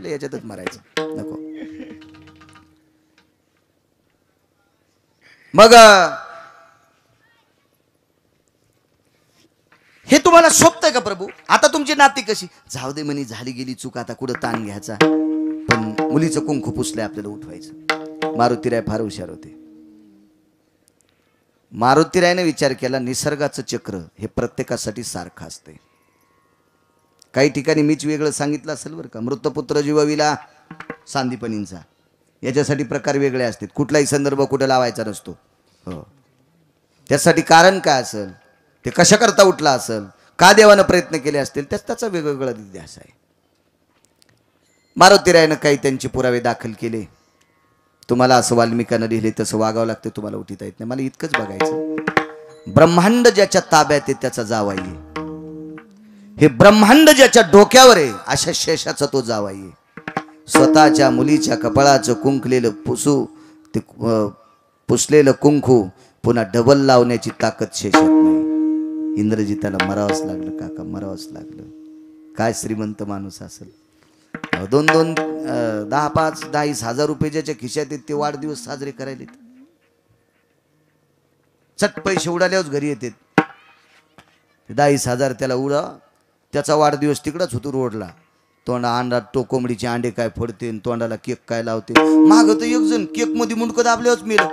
याच्यातच मरायचं नको. मग हे तुम्हाला शोभतंय का प्रभू? आता तुमची नाती कशी? जाऊ दे म्हणे, झाली गेली चूक, आता कुठं ताण घ्यायचा. पण मुलीचं कुंकू पुसलंय, आपल्याला उठवायचं. मारुतीराय फार हुशार होते. मारुतीरायने विचार केला, निसर्गाचं चक्र हे प्रत्येकासाठी सारखं असते. काही ठिकाणी मीच वेगळं सांगितलं असेल बरं का. मृतपुत्र जीवविला सांदीपनींचा, याच्यासाठी प्रकार वेगळे असतात. कुठलाही संदर्भ कुठे लावायचा नसतो. हो, त्यासाठी कारण काय असेल, ते कशा करता उठला असेल, का देवानं प्रयत्न केले असतील, त्याचा वेगवेगळा इतिहास आहे. मारुतीरायनं काही त्यांचे पुरावे दाखल केले. तुम्हाला असं वाल्मिकानं लिहिले तसं वागावं लागतं, तुम्हाला उठीता येत नाही. मला इतकंच बघायचं, ब्रह्मांड ज्याच्या ताब्यात आहे त्याचा जावाई आहे. हे ब्रह्मांड ज्याच्या डोक्यावर आहे अशा शेषाचा तो जावाई आहे. स्वतःच्या मुलीच्या कपाळाचं कुंकलेलं ते पुसलेलं कुंकू पुन्हा डबल लावण्याची ताकद शेषात नाही. इंद्रजिताला मरावंच लागलं काका, मरावंच लागलं. काय श्रीमंत माणूस असेल. 2-2, 10-5, 10-20 हजार रुपये ज्याच्या खिशात आहेत ते वाढदिवस साजरे करायलेत. चट पैसे उडाल्यावर घरी येतात. 10-20 हजार त्याला उडा, त्याचा वाढदिवस तिकडच होतो रोडला. तोंडा अंडात कोंबडीचे अंडे काय फोडते, तोंडाला केक काय लावते. माग तर एक जण केक मध्ये मुंडकं दाबल्यावरच मेलं.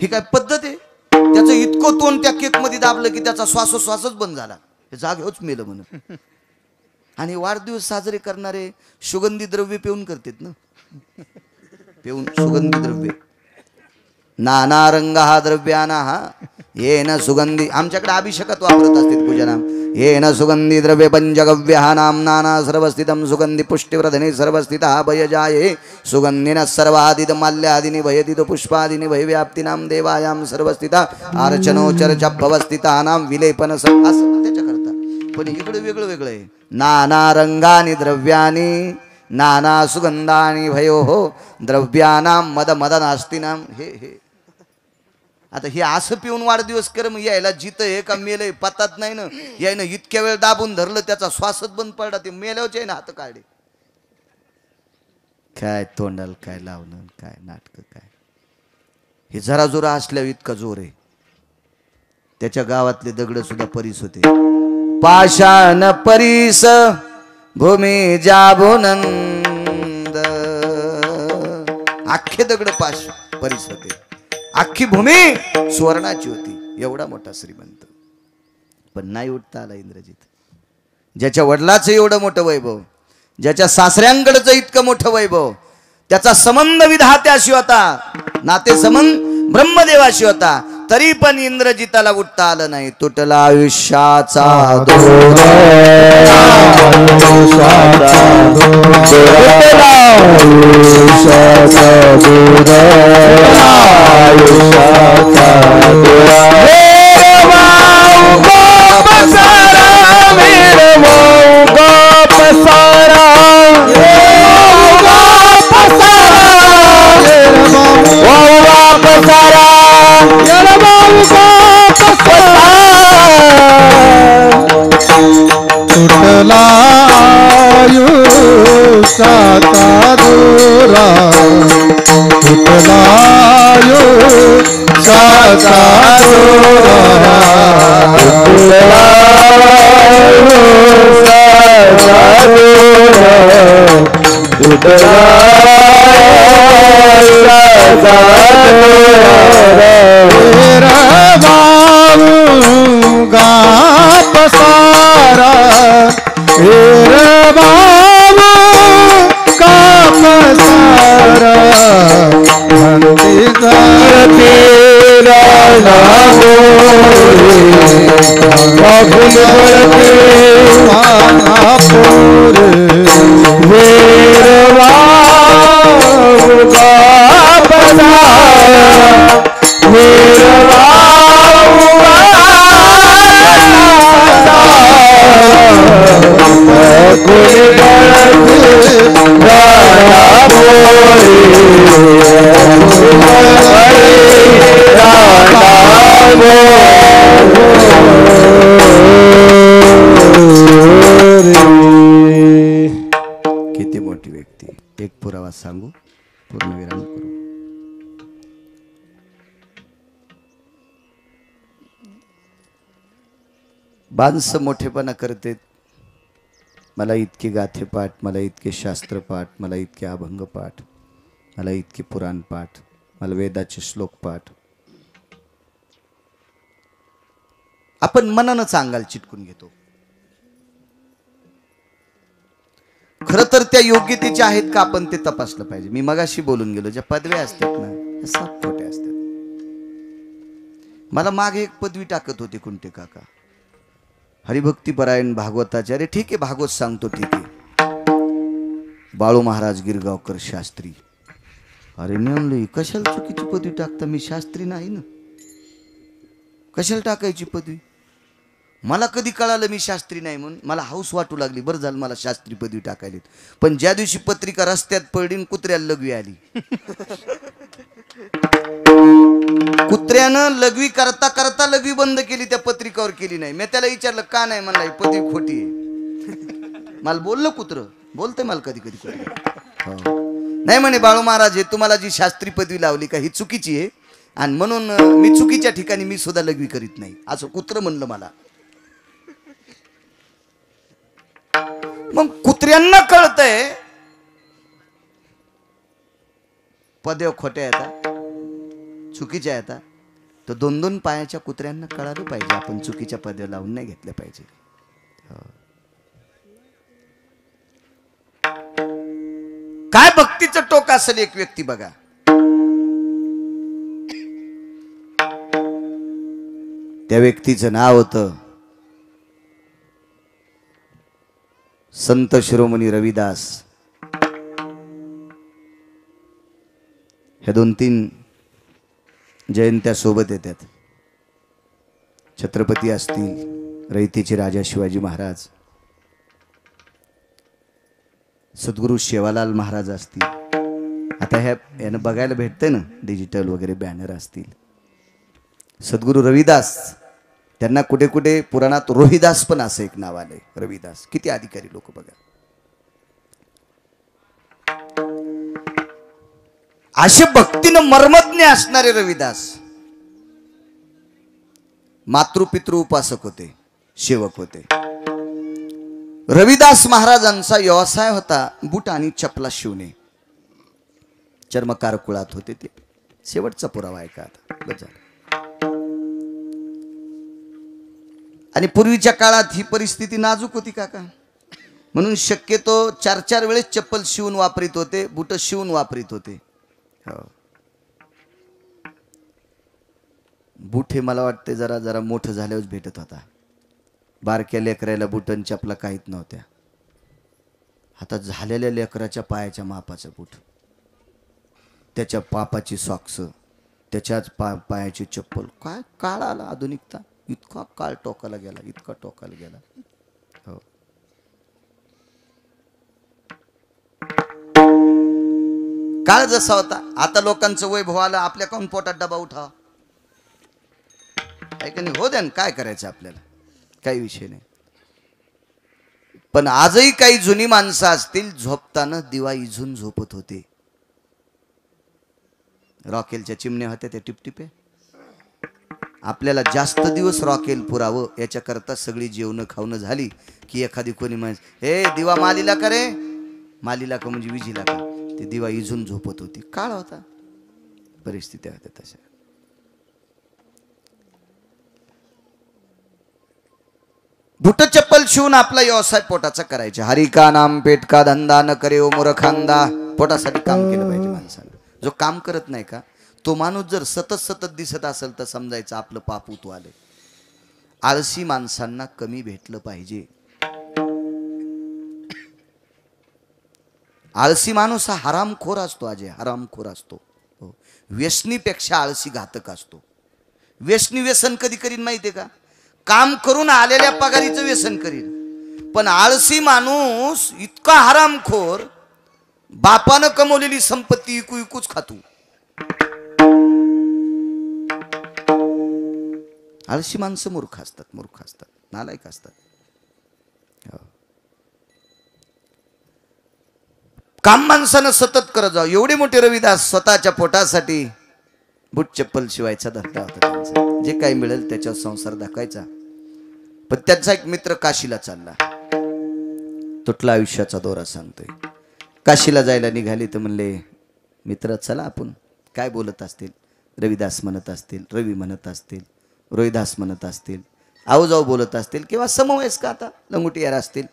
ही काय पद्धत आहे? त्याचं इतकं तोंड त्या केक मध्ये दाबलं की त्याचा श्वासोश्वासच बंद झाला. हे जागेवरच मेलं म्हणून. आणि वाढदिवस साजरे करणारे सुगंधी द्रव्य पिऊन करतात ना, पिऊन सुगंधी द्रव्य. नाना रंग हा द्रव्याना हा ये न सुगंधी. आमच्याकडे अभिषेकात वापरत असतात पूजनाम. ये न सुगंधी द्रव्य पंचगव्य हा नाम नाना सर्वस्थितम सुगंधी पुष्टिव्रधने सर्वस्थितः भयजाये सुगंधिनः सर्वादित माल्यादिनी भयदित पुष्पादिनी भयव्याप्तीनाम देवायाम सर्वस्थिता अर्चनोचर्चा भवस्थितानाम विलेपन असं त्याच्याकरता. पण इकडे वेगळं वेगळं आहे. नाना रंगानी द्रव्यानी नाना सुगंधानी भयो हो द्रव्यानाम मद मदनास्तीनाम. हे आता हे असं पिऊन वाढदिवस कर, मग यायला जित हे का मेलय पतात नाही ना. यायनं इतक्या वेळ दाबून धरलं त्याचा श्वासच बंद पडला. ते मेल्यावरच आहे ना हात काढे. काय तोंडाला काय लावणं, काय नाटक काय. हे जरा जोरा असल्यावर इतका जोर आहे. त्याच्या गावातले दगड सुद्धा परीस होते. पाषाण परीस भूमी जाबुनंद. अख्खे दगड परीस होते. अख्खी भूमी सुवर्णाची होती. एवढा मोठा श्रीमंत. पण नाही उठता आला इंद्रजित. ज्याच्या वडिलाचं एवढं मोठं वैभव, ज्याच्या सासऱ्यांकडचं इतकं मोठं वैभव, त्याचा संबंध विधात्याशी होता, नाते संबंध ब्रह्मदेवाशी होता, तरी पण इंद्रजिताला उठता आलं नाही. तुटला आयुष्याचा दोर, तुटला आयुष्याचा दोरा, तुटला आयुष्याचा दोरा, तुटला आयुष्याचा दोरा, तुटला आयुष्याचा दोरा. गा पसारा हेर बाबू का पसारा धरती धरती राजा बाबुल भरती मानापुर हेर बाबू का पसारा हेर सांगू, पूर्णविराम करू. माणसं मोठेपणा करते, मला इतके गाथेपाठ, मला इतके शास्त्रपाठ, मला इतके अभंगपाठ, मला इतके पुराणपाठ, मला वेदाचे श्लोकपाठ. आपण मनानं सांगाल चिटकून घेतो. खरं तर त्या योग्यतेच्या आहेत का आपण ते तपासलं पाहिजे. मी मगाशी बोलून गेलो, ज्या पदव्या असतात ना त्या साप खोट्या असतात. मला मागे एक पदवी टाकत होते कुंटे काका, हरिभक्तीपरायण भागवताचे. अरे ठीक आहे, भागवत सांगतो, ठीक आहे. बाळू महाराज गिरगावकर शास्त्री. अरे मी म्हणलो कशाला चुकीची पदवी टाकता, मी शास्त्री नाही ना, कशाला टाकायची पदवी. मला कधी कळालं मी शास्त्री नाही म्हणून, मला हौस वाटू लागली. बरं झालं मला शास्त्री पदवी टाकायली. पण ज्या दिवशी पत्रिका रस्त्यात पडली, कुत्र्याला लघवी आली. कुत्र्यानं लघवी करता करता लघवी बंद केली, त्या पत्रिकावर केली नाही. मी त्याला विचारलं का नाही, म्हणला पदवी खोटी आहे. मला बोललं कुत्र, बोलतंय मला कधी कधी कुत्र. नाही म्हणे बाळू महाराज, हे तुम्हाला जी शास्त्री पदवी लावली का ही चुकीची आहे, आणि म्हणून मी चुकीच्या ठिकाणी मी सुद्धा लघवी करीत नाही, असं कुत्र म्हणलं मला. मग कुत्र्यांना कळतंय पदव्या खोट्या येतात, चुकीच्या येतात, तर 2-2 पायाच्या कुत्र्यांना कळालं पाहिजे आपण चुकीच्या पदव्या लावून नाही घेतल्या पाहिजे. काय भक्तीचं टोक असेल एक व्यक्ती बघा. त्या व्यक्तीचं नाव होतं संत शिरोमणी रविदास. ह्या 2-3 जयंत्या सोबत येतात. छत्रपती असतील, रयतेचे राजा शिवाजी महाराज, सद्गुरू सेवालाल महाराज असतील. आता ह्या यानं बघायला भेटतंय ना, डिजिटल वगैरे बॅनर असतील. सद्गुरू रविदास, त्यांना कुठे कुठे पुराणात रोहिदास पण असं एक नाव आलंय. रविदास किती अधिकारी लोक बघा. असे भक्तीनं मर्मज्ञ असणारे रविदास मातृपितृ उपासक होते, सेवक होते. रविदास महाराजांचा व्यवसाय होता बूट आणि चपला शिवणे. चर्मकार कुळात होते ते. शेवटचा पुरावा आहे का आता बजा. आणि पूर्वीच्या काळात ही परिस्थिती नाजूक होती काका, म्हणून शक्यतो 4-4 वेळेस चप्पल शिवून वापरित होते, बूट शिवून वापरित होते. बूट हे मला वाटते जरा जरा मोठं झाल्यावर भेटत होता. बारक्या लेकराला बुटन चपला काहीत नव्हत्या. आता झालेल्या लेकराच्या पायाच्या मापाचं बूट, त्याच्या पापाची सॉक्स, त्याच्याच पायाची चप्पल. काय काळ आला, आधुनिकता. इतका काळ टोकाला गेला, इतका टोकाला गेला. हो, काळ जसा होता. आता लोकांचं वैभव आलं, आपल्या काऊन पोटात डबा उठा का नाही, हो द्या ना, काय करायचं आपल्याला, काही विषय नाही. पण आजही काही जुनी माणसं असतील, झोपताना दिवा इझून झोपत होते. रॉकेलच्या चिमण्या होत्या त्या टिपटिपे. आपल्याला जास्त दिवस रॉकेल पुरावं याच्याकरता सगळी जेवणं खावणं झाली की एखादी कोणी माणूस, हे दिवा मालीला का रे, मालीला का म्हणजे विजीला का, ते दिवा इझून झोपत होती. काळ होता, परिस्थिती होत्या तशा. बुट चप्पल शिवून आपला व्यवसाय पोटाचा करायचा. हरी का नाम पेट का धंदा न करे ओ मूर्खांदा. पोटासाठी काम केलं पाहिजे माणसाने. जो काम करत नाही का तो माणूस जर सतत सतत दिसत असेल तर समजायचं आपलं पाप उतू आले. आळशी माणसांना कमी भेटलं पाहिजे. आळशी माणूस हा हरामखोर असतो अजय, हरामखोर असतो. व्यसनीपेक्षा आळशी घातक असतो. व्यसनी व्यसन कधी करीन माहितीये का, काम करून आलेल्या पगारीचं व्यसन करीन. पण आळशी माणूस इतका हरामखोर, बापानं कमवलेली संपत्ती इकू इकूच खातो. आळशी माणसं मूर्ख असतात, मूर्ख असतात, नालायक असतात. काम माणसानं सतत करत जावं. एवढे मोठे रविदास स्वतःच्या पोटासाठी बूट चप्पल शिवायचा धंदा होता त्यांचा. जे काही मिळेल त्याच्यावर संसार दाखवायचा. पण त्यांचा एक मित्र काशीला चालला. तुटला आयुष्याचा दोरा सांगतोय. काशीला जायला निघाली तर म्हणले, मित्र चला आपण. काय बोलत असतील? रविदास म्हणत असतील, रवी म्हणत असतील, रोहिदास म्हणत असतील, आऊजाऊ बोलत असतील किंवा समवयस्क आता लंगोटीयार असतील.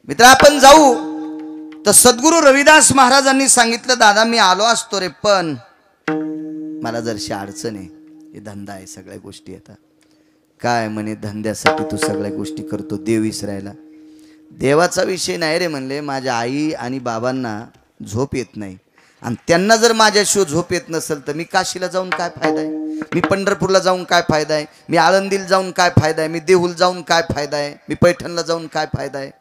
मित्र आपण जाऊ. तर सद्गुरू रविदास महाराजांनी सांगितलं, दादा मी आलो असतो रे, पण मला जरशी अडचण आहे. हे धंदा आहे, सगळ्या गोष्टी आता काय म्हणे, धंद्यासाठी तू सगळ्या गोष्टी करतो, देव विसरायला. देवाचा विषय नाही रे म्हणले. माझ्या आई आणि बाबांना झोप येत नाही, आणि त्यांना जर माझ्याशिवाय झोप येत नसेल तर मी काशीला जाऊन काय फायदा आहे? मी पंढरपूरला जाऊन काय फायदा आहे? मी आळंदीला जाऊन काय फायदा आहे? मी देहूला जाऊन काय फायदा आहे? मी पैठणला जाऊन काय फायदा आहे?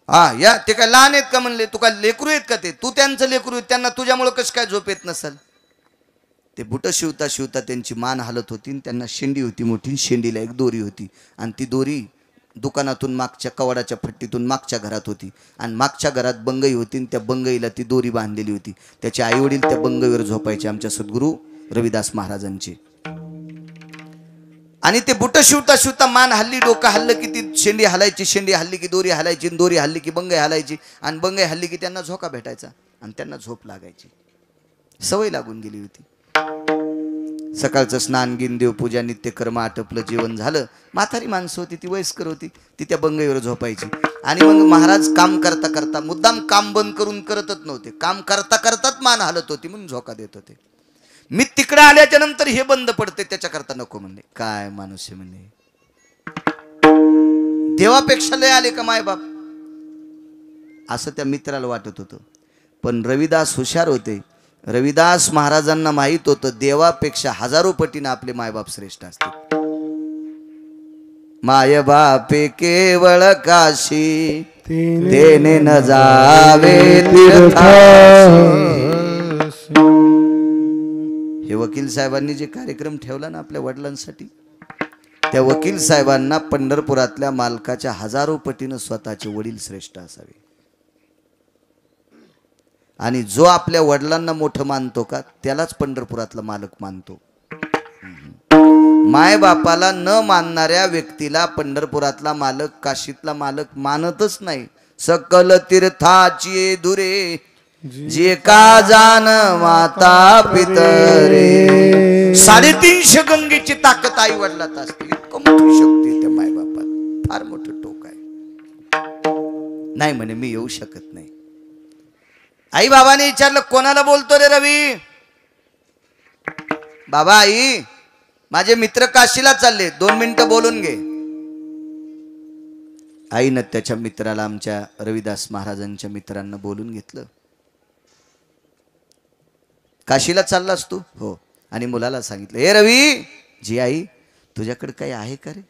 हा या ते काय लहान आहेत का म्हणले? तू काय लेकरू आहेत का? ते तू त्यांचं लेकरू आहेत, त्यांना तुझ्यामुळं कसं काय झोप येत नसेल? ते बुट शिवता शिवता त्यांची मान हालत होती, आणि त्यांना शेंडी होती मोठी. शेंडीला एक दोरी होती, आणि ती दोरी दुकानातून मागच्या कवाडाच्या फट्टीतून मागच्या घरात होती, आणि मागच्या घरात बंगई होती, आणि त्या बंगईला ती दोरी बांधलेली होती. त्याचे आईवडील त्या बंगईवर झोपायचे, आमच्या सद्गुरू रविदास महाराजांचे. आणि ते बुट शिवता शिवता मान हल्ली, डोकं हल्लं की ती शेंडी हलायची, शेंडी हल्ली की दोरी हलायची, दोरी हल्ली की बंगई हलायची, आणि बंगई हल्ली की त्यांना झोका भेटायचा, आणि त्यांना झोप लागायची. सवय लागून गेली होती. सकाळचं स्नान गिन, देवपूजा, नित्यकर्म आटपलं, जेवण झालं. म्हातारी माणसं होती, ती वयस्कर होती, ती त्या बंगईवर झोपायची. आणि मग महाराज काम करता करता, मुद्दाम काम बंद करून करतच नव्हते, काम करता करताच मान हलत होती म्हणून झोका देत होते. मी तिकडे आल्याच्या नंतर हे बंद पडते, त्याच्याकरता नको म्हणले. काय माणूस आहे म्हणले, देवापेक्षा लय आले का मायबाप, असं त्या मित्राला वाटत होतं. पण रविदास हुशार होते. रविदास महाराजांना माहित होतं, देवापेक्षा हजारो पटीनं आपले मायबाप श्रेष्ठ असते. माय बापे केवळ काशी, तेने न जावे तीर्थाशी. हे वकील साहेबांनी जे कार्यक्रम ठेवला ना आपल्या वडिलांसाठी, त्या वकील साहेबांना पंढरपुरातल्या मालकाच्या हजारो पटीनं स्वतःचे वडील श्रेष्ठ असावे. आणि जो आपल्या वडिलांना मोठं मानतो का, त्यालाच पंढरपुरातला मालक मानतो. माय बापाला न मानणाऱ्या व्यक्तीला पंढरपुरातला मालक, काशीतला मालक मानतच नाही. सकल तीर्थाची दुरे, जे का जान माता पितरे. 350 गंगेची ताकद आई वडिलात असते. इतकं मोठी शक्ती त्या माय बापात, फार मोठं टोक आहे. नाही म्हणे मी येऊ शकत नाही. आई बाबाने विचारलं, कोणाला बोलतो रे रवी? बाबा आई, माझे मित्र काशीला चालले, 2 मिनिटं बोलून घे. आईनं त्याच्या मित्राला, आमच्या रविदास महाराजांच्या मित्रांना बोलून घेतलं. काशीला चाललास तू? हो. आणि मुलाला सांगितलं, हे रवी, जी आई तुझ्याकडे काही आहे का रे?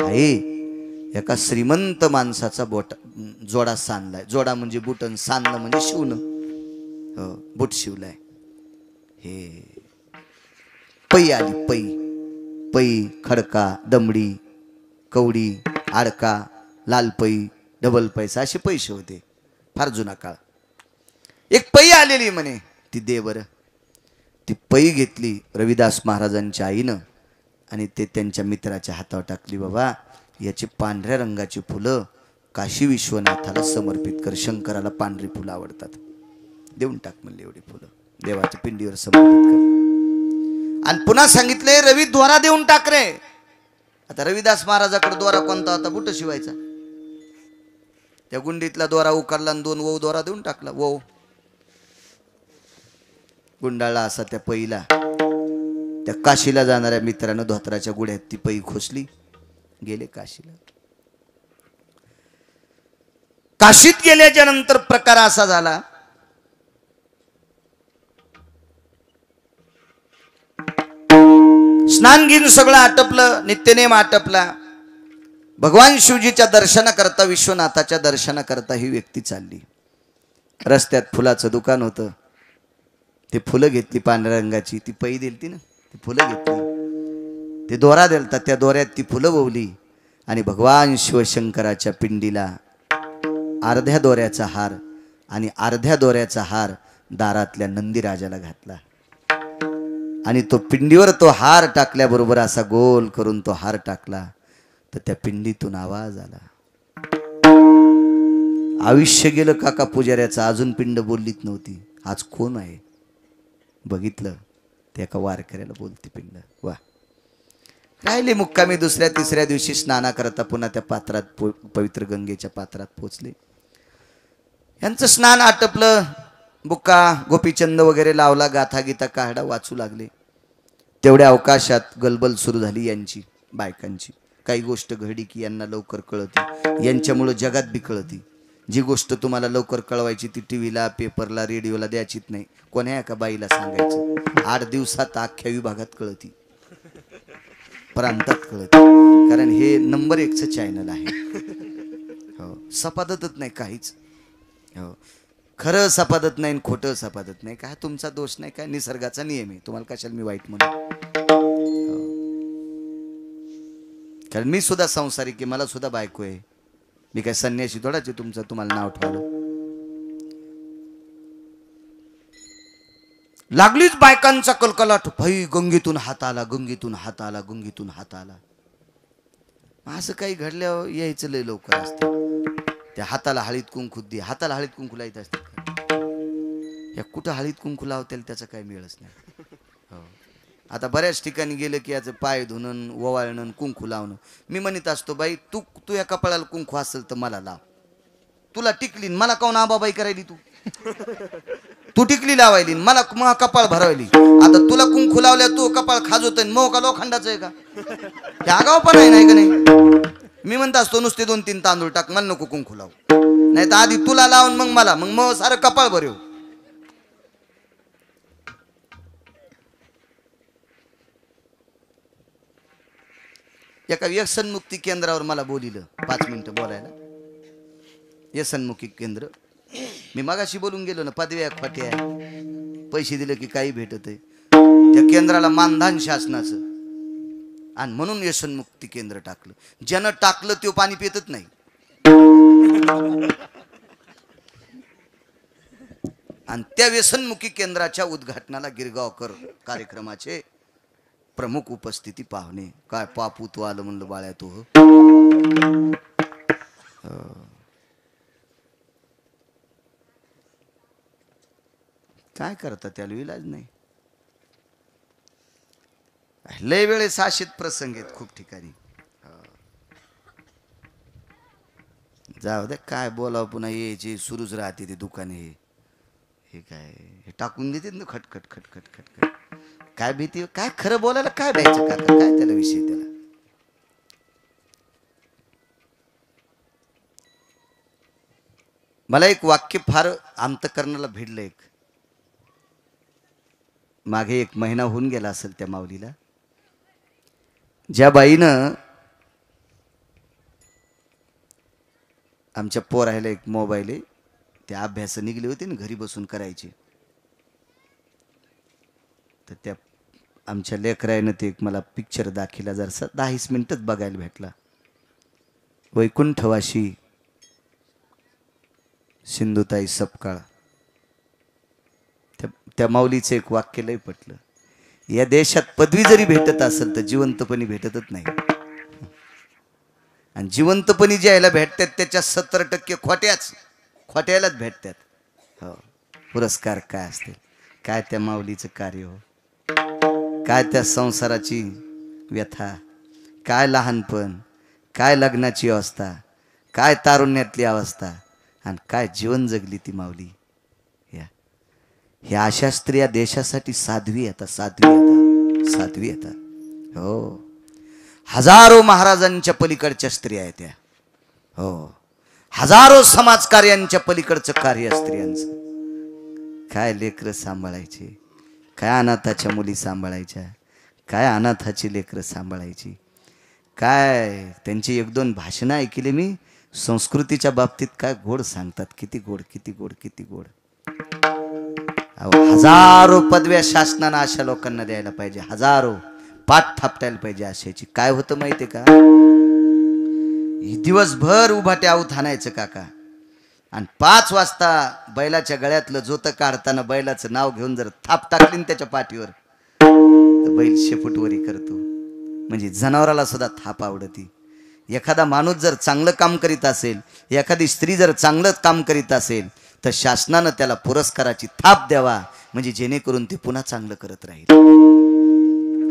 आई, एका श्रीमंत माणसाचा जोडा सांडलाय. जोडा म्हणजे बुटन, सांडणं म्हणजे शिवणं. हो, बुट शिवलाय. हे पै आली, पै पै, खडका, दमडी, कवडी, आडका, लाल पै, डबल पैसा, असे पैसे होते. फार जुना काळ. एक पै आलेली म्हणे, ती दे बरं. ती पै घेतली रविदास महाराजांच्या आईनं, आणि ते त्यांच्या मित्राच्या हातावर टाकली. बाबा, याची पांढऱ्या रंगाची फुलं काशी विश्वनाथाला समर्पित कर. शंकराला पांढरी फुलं आवडतात, देऊन टाक म्हणले एवढी फुलं देवाच्या पिंडीवर समर्पित कर. आणि पुन्हा सांगितले, रवी द्वारा देऊन टाक रे. आता रविदास महाराजाकडे द्वारा कोणता होता? बुट शिवायचा. त्या गुंडीतला द्वारा उकारला आणि 2 वहू द्वारा देऊन टाकला. वहू गुंडाळला असा त्या पैला. त्या काशीला जाणाऱ्या मित्रानं धोत्राच्या गुढ्यात ती पै खोसली, गेले काशीला. काशीत गेल्याच्या नंतर प्रकार असा झाला, स्नान घेऊन सगळं आटपलं, नित्यनेम आटपला. भगवान शिवजीच्या दर्शनाकरता, विश्वनाथाच्या दर्शनाकरता ही व्यक्ती चालली. रस्त्यात फुलाचं दुकान होतं. ते फुलं घेतली पांढऱ्या रंगाची, ती पै दिलती ना, ती फुलं घेतली, ते दोरा दिलता, त्या दोऱ्यात ती फुलं ववली, आणि भगवान शिवशंकराच्या पिंडीला अर्ध्या दोऱ्याचा हार आणि अर्ध्या दोऱ्याचा हार दारातल्या नंदीराजाला घातला आणि तो पिंडीवर तो हार टाकल्याबरोबर असा गोल करून तो हार टाकला तर त्या पिंडीतून आवाज आला. आयुष्य गेलं काका पुजाऱ्याचं, अजून पिंड बोललीच नव्हती. आज कोण आहे बघितलं ते एका वारकऱ्याला बोलते पिंड. वा. राहिले मुक्कामी. दुसऱ्या तिसऱ्या दिवशी स्नाना करता पुन्हा त्या पात्रात पवित्र गंगेच्या पात्रात पोचले. यांचं स्नान आटपलं. बुक्का गोपीचंद वगैरे लावला, गाथा गीता काढा वाचू लागले. तेवढ्या अवकाशात गलबल सुरू झाली यांची, बायकांची. काही गोष्ट घडली की यांना लवकर कळती, यांच्यामुळं जगात बी कळती. जी गोष्ट तुम्हाला लवकर कळवायची ती टीव्हीला, पेपरला, रेडिओला द्यायचीच नाही. कोण्या एका बाईला सांगायचं, 8 दिवसात अख्ख्या विभागात कळती, प्रांतात कळती. कारण हे नंबर 1चं चॅनल आहे. हो, सपादतच नाही काहीच. हो, खरं सपादत नाही, खोटं सपादत नाही. काय तुमचा दोष नाही, काय निसर्गाचा नियम आहे. तुम्हाला कशाला मी वाईट म्हणू. कारण मी सुद्धा संसारिक आहे, मला सुद्धा बायको आहे. मी काय संन्यासी थोडाच आहे तुमचं तुम्हाला नाव ठेवलं. लागलीच बायकांचा कलकलाट. भाई गंगेतून हात आला, गंगेतून हात आला, गंगेतून हात आला. असं काही घडल्यावर यायचं लय लवकर असते. त्या हाताला हळीत कुंकू दे, हाताला हळीत कुंकू लावत असतात. या कुठं हळीत कुंकू लावतील त्याचा काही मिळच नाही. हो, आता बऱ्याच ठिकाणी गेलं की याचं पाय धुणं, ओवाळणं, कुंकू लावणं. मी म्हणत असतो, बाई तू या कपाळाला कुंकू असेल तर मला लाव. तुला टिकली मला काऊन आबाबाई करायली? तू टिकली लावायली मला मग कपाळ भरावली. आता तुला कुंकू लावल्या तू कपाळ खाजवतोय, मग का लोखंडाचं आहे का? हे आगाव पण आहे नाही का नाही? मी म्हणत असतो नुसते 2-3 तांदूळ टाक, मला नको कुंकू लाव. नाही तर आधी तुला लावून मग मला, मग सारं कपाळ भरेव. एका व्यसनमुक्ती केंद्रावर मला बोलिलं 5 मिनिटं बोलायला. व्यसनमुक्ती केंद्र. मी मगाशी बोलून गेलो ना, पदव्या खोट्या, पैसे दिले की काही भेटत आहे. त्या केंद्राला मानधन शासनाचं, आणि म्हणून व्यसनमुक्ती केंद्र टाकलं. ज्यानं टाकलं तो पाणी पितच नाही. आणि त्या व्यसनमुक्ती केंद्राच्या उद्घाटनाला गिरगावकर कार्यक्रमाचे प्रमुख उपस्थिती पाहुणे. काय पापूत आलं म्हणलं बाळ्या तू. काय करता त्याला इलाज नाही. लय वेळेस असेच प्रसंग आहेत खूप ठिकाणी. जाऊ दे, काय बोलावं पुन्हा यायचे सुरूच राहते ते दुकाने. हे काय हे टाकून देते ना खटखट खटखट खटखट. काय भीती, काय खरं बोलायला काय भ्यायचं काका, काय त्याला विषय त्याला. मला एक वाक्य फार अंतकरणाला भिडलं. एक मागे 1 महिना होऊन गेला असेल त्या माऊलीला. ज्या बाईनं आमच्या पोरायला एक मोबाईल आहे, ते अभ्यास निघले होते ना घरी बसून करायचे, तर त्या आमच्या लेकरायनं ते एक मला पिक्चर दाखिला, जरा 10 मिनिटच बघायला भेटला. वैकुंठवाशी सिंधुताई सपकाळ. त्या माऊलीचं एक वाक्य लय पटलं. या देशात पदवी जरी भेटत असेल तर जिवंतपणी भेटतच नाही. आणि जिवंतपणी ज्याला भेटतात त्याच्या 70% खोट्यालाच भेटतात. हो, पुरस्कार काय असतील, काय त्या माऊलीचं कार्य हो, काय त्या संसाराची व्यथा, काय लहानपण, काय लग्नाची अवस्था, काय तारुण्यातली अवस्था, आणि काय जीवन जगली ती माऊली. ह्या अशा स्त्रिया देशासाठी साध्वी येतात. हो, हजारो महाराजांच्या पलीकडच्या स्त्रिया आहेत त्या. हो, हजारो समाजकार्यांच्या पलीकडचं कार्य स्त्रियांचं. काय लेकरं सांभाळायचे, काय अनाथाच्या मुली सांभाळायच्या, काय अनाथाची लेकरं सांभाळायची, काय त्यांची 1-2 भाषणं ऐकली मी संस्कृतीच्या बाबतीत. काय गोड सांगतात, किती गोड, किती गोड, किती गोड. हजारो पदव्या शासनानं अशा लोकांना द्यायला पाहिजे, हजारो पाठ थापटायला पाहिजे अशाची. काय होतं माहितीये का, दिवसभर उभाटे आऊत हाणायचं काका. आणि 5 वाजता बैलाच्या गळ्यातलं जोतं काढताना बैलाचं नाव घेऊन जर थाप टाकली ना त्याच्या पाठीवर तर बैल शेपूटवरी करतो. म्हणजे जनावराला सुद्धा थाप आवडती. एखादा माणूस जर चांगलं काम करीत असेल, एखादी स्त्री जर चांगलं काम करीत असेल तर शासनानं त्याला पुरस्काराची थाप द्यावा, म्हणजे जेणेकरून ते पुन्हा चांगलं करत राहील.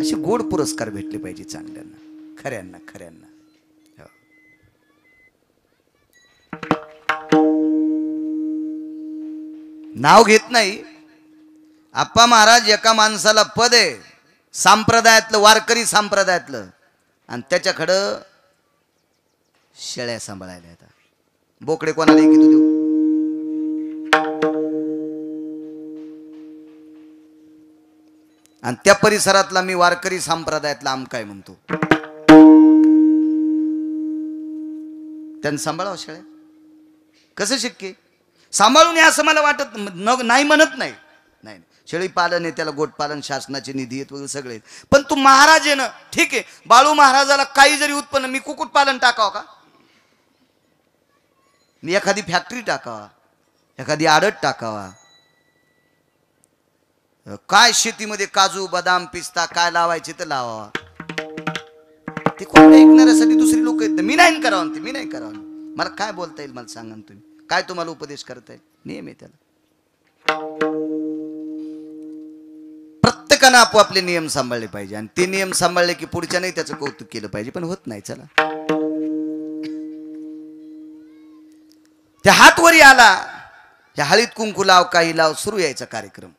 असे गोड पुरस्कार भेटले पाहिजे चांगल्यांना, खऱ्यांना खऱ्यांना. नाव घेत नाही. आप्पा महाराज एका माणसाला पद आहे संप्रदायातलं, वारकरी संप्रदायातलं, आणि त्याच्याकडं शेळ्या सांभाळायला येतात. बोकडे कोणाला की तू देऊ? आणि त्या परिसरातला मी वारकरी संप्रदायातला आमकाय म्हणतो. त्यांनी सांभाळावं शेळ्या, कसं शक्य? सांभाळून या असं मला वाटत नाही, म्हणत नाही. नाही, शेळी पालन आहे, त्याला गोट पालन, शासनाचे निधी आहेत वगैरे सगळे. पण तू महाराज आहे ना, ठीक आहे. बाळू महाराजाला काही जरी उत्पन्न, मी कुक्कुट पालन टाकावं का? मी एखादी फॅक्टरी टाकावा, एखादी आडत टाकावा, काय शेतीमध्ये काजू बदाम पिस्ता काय लावायचे तर लावावा. ते कोण ऐकणाऱ्यासाठी दुसरी लोक आहेत. मी नाही करावं, ते मी नाही करावं. मला काय बोलता येईल मला सांगा ना तुम्ही, काय तुम्हाला उपदेश करता येईल? नियम आहे त्याला. प्रत्येकानं आपोआपले नियम सांभाळले पाहिजे, आणि ते नियम सांभाळले की पुढच्याने त्याचं कौतुक केलं पाहिजे. पण होत नाही. चला, त्या हातवरी आला, ह्या हळीत कुंकू लाव, काही लाव, सुरू यायचा कार्यक्रम.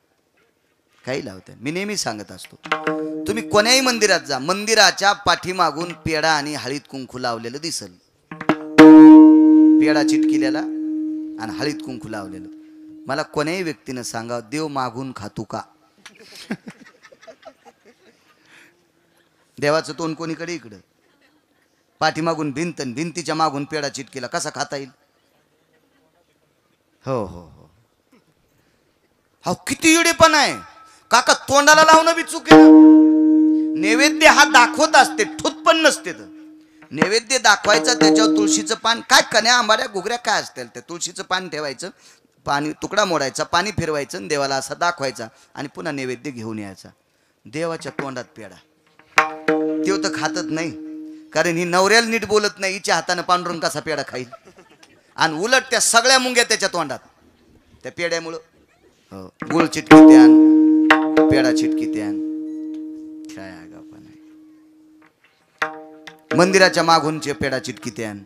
काही लावते. मी नेहमी सांगत असतो, तुम्ही कोण्याही मंदिरात जा, मंदिराच्या पाठीमागून पेढा आणि हळीत कुंकू लावलेलं दिसल. पेढा चिटकिलेला आणि हळीत कुंकू लावलेलं. मला कोण्याही व्यक्तीनं सांगावं, देव मागून खातू का? देवाचं तोंड कोणीकडे इकडं, पाठीमागून भिंत, भिंतीच्या मागून पेढा चिटकेला, कसा खाता येईल? हो हो हो हो, किती येडेपणा आहे काका. तोंडाला लावणं बी चूक आहे. नैवेद्य हा दाखवत असते, ठूत पण नसते. तर नैवेद्य दाखवायचा, त्याच्यावर तुळशीचं पान, काय कण्या आंबाड्या घुगऱ्या काय असतील, त्या तुळशीचं पान ठेवायचं, पाणी तुकडा मोडायचा, पाणी फिरवायचं, देवाला असा दाखवायचा, आणि पुन्हा नैवेद्य घेऊन यायचा. देवाच्या तोंडात पेढा, तो तर खातच नाही, कारण ही नवऱ्याला नीट बोलत नाही. हिच्या हाताने पांडुरंग कसा पेढा खाईल? आणि उलट त्या सगळ्या मुंग्या त्याच्या तोंडात, त्या पेढ्यामुळं. हो, गुळ चिटकी त्यान, पेढा चिटकी त्यान. काय आगाऊपणा आहे. मंदिराच्या मागूनचे पेढा चिटकी त्यान,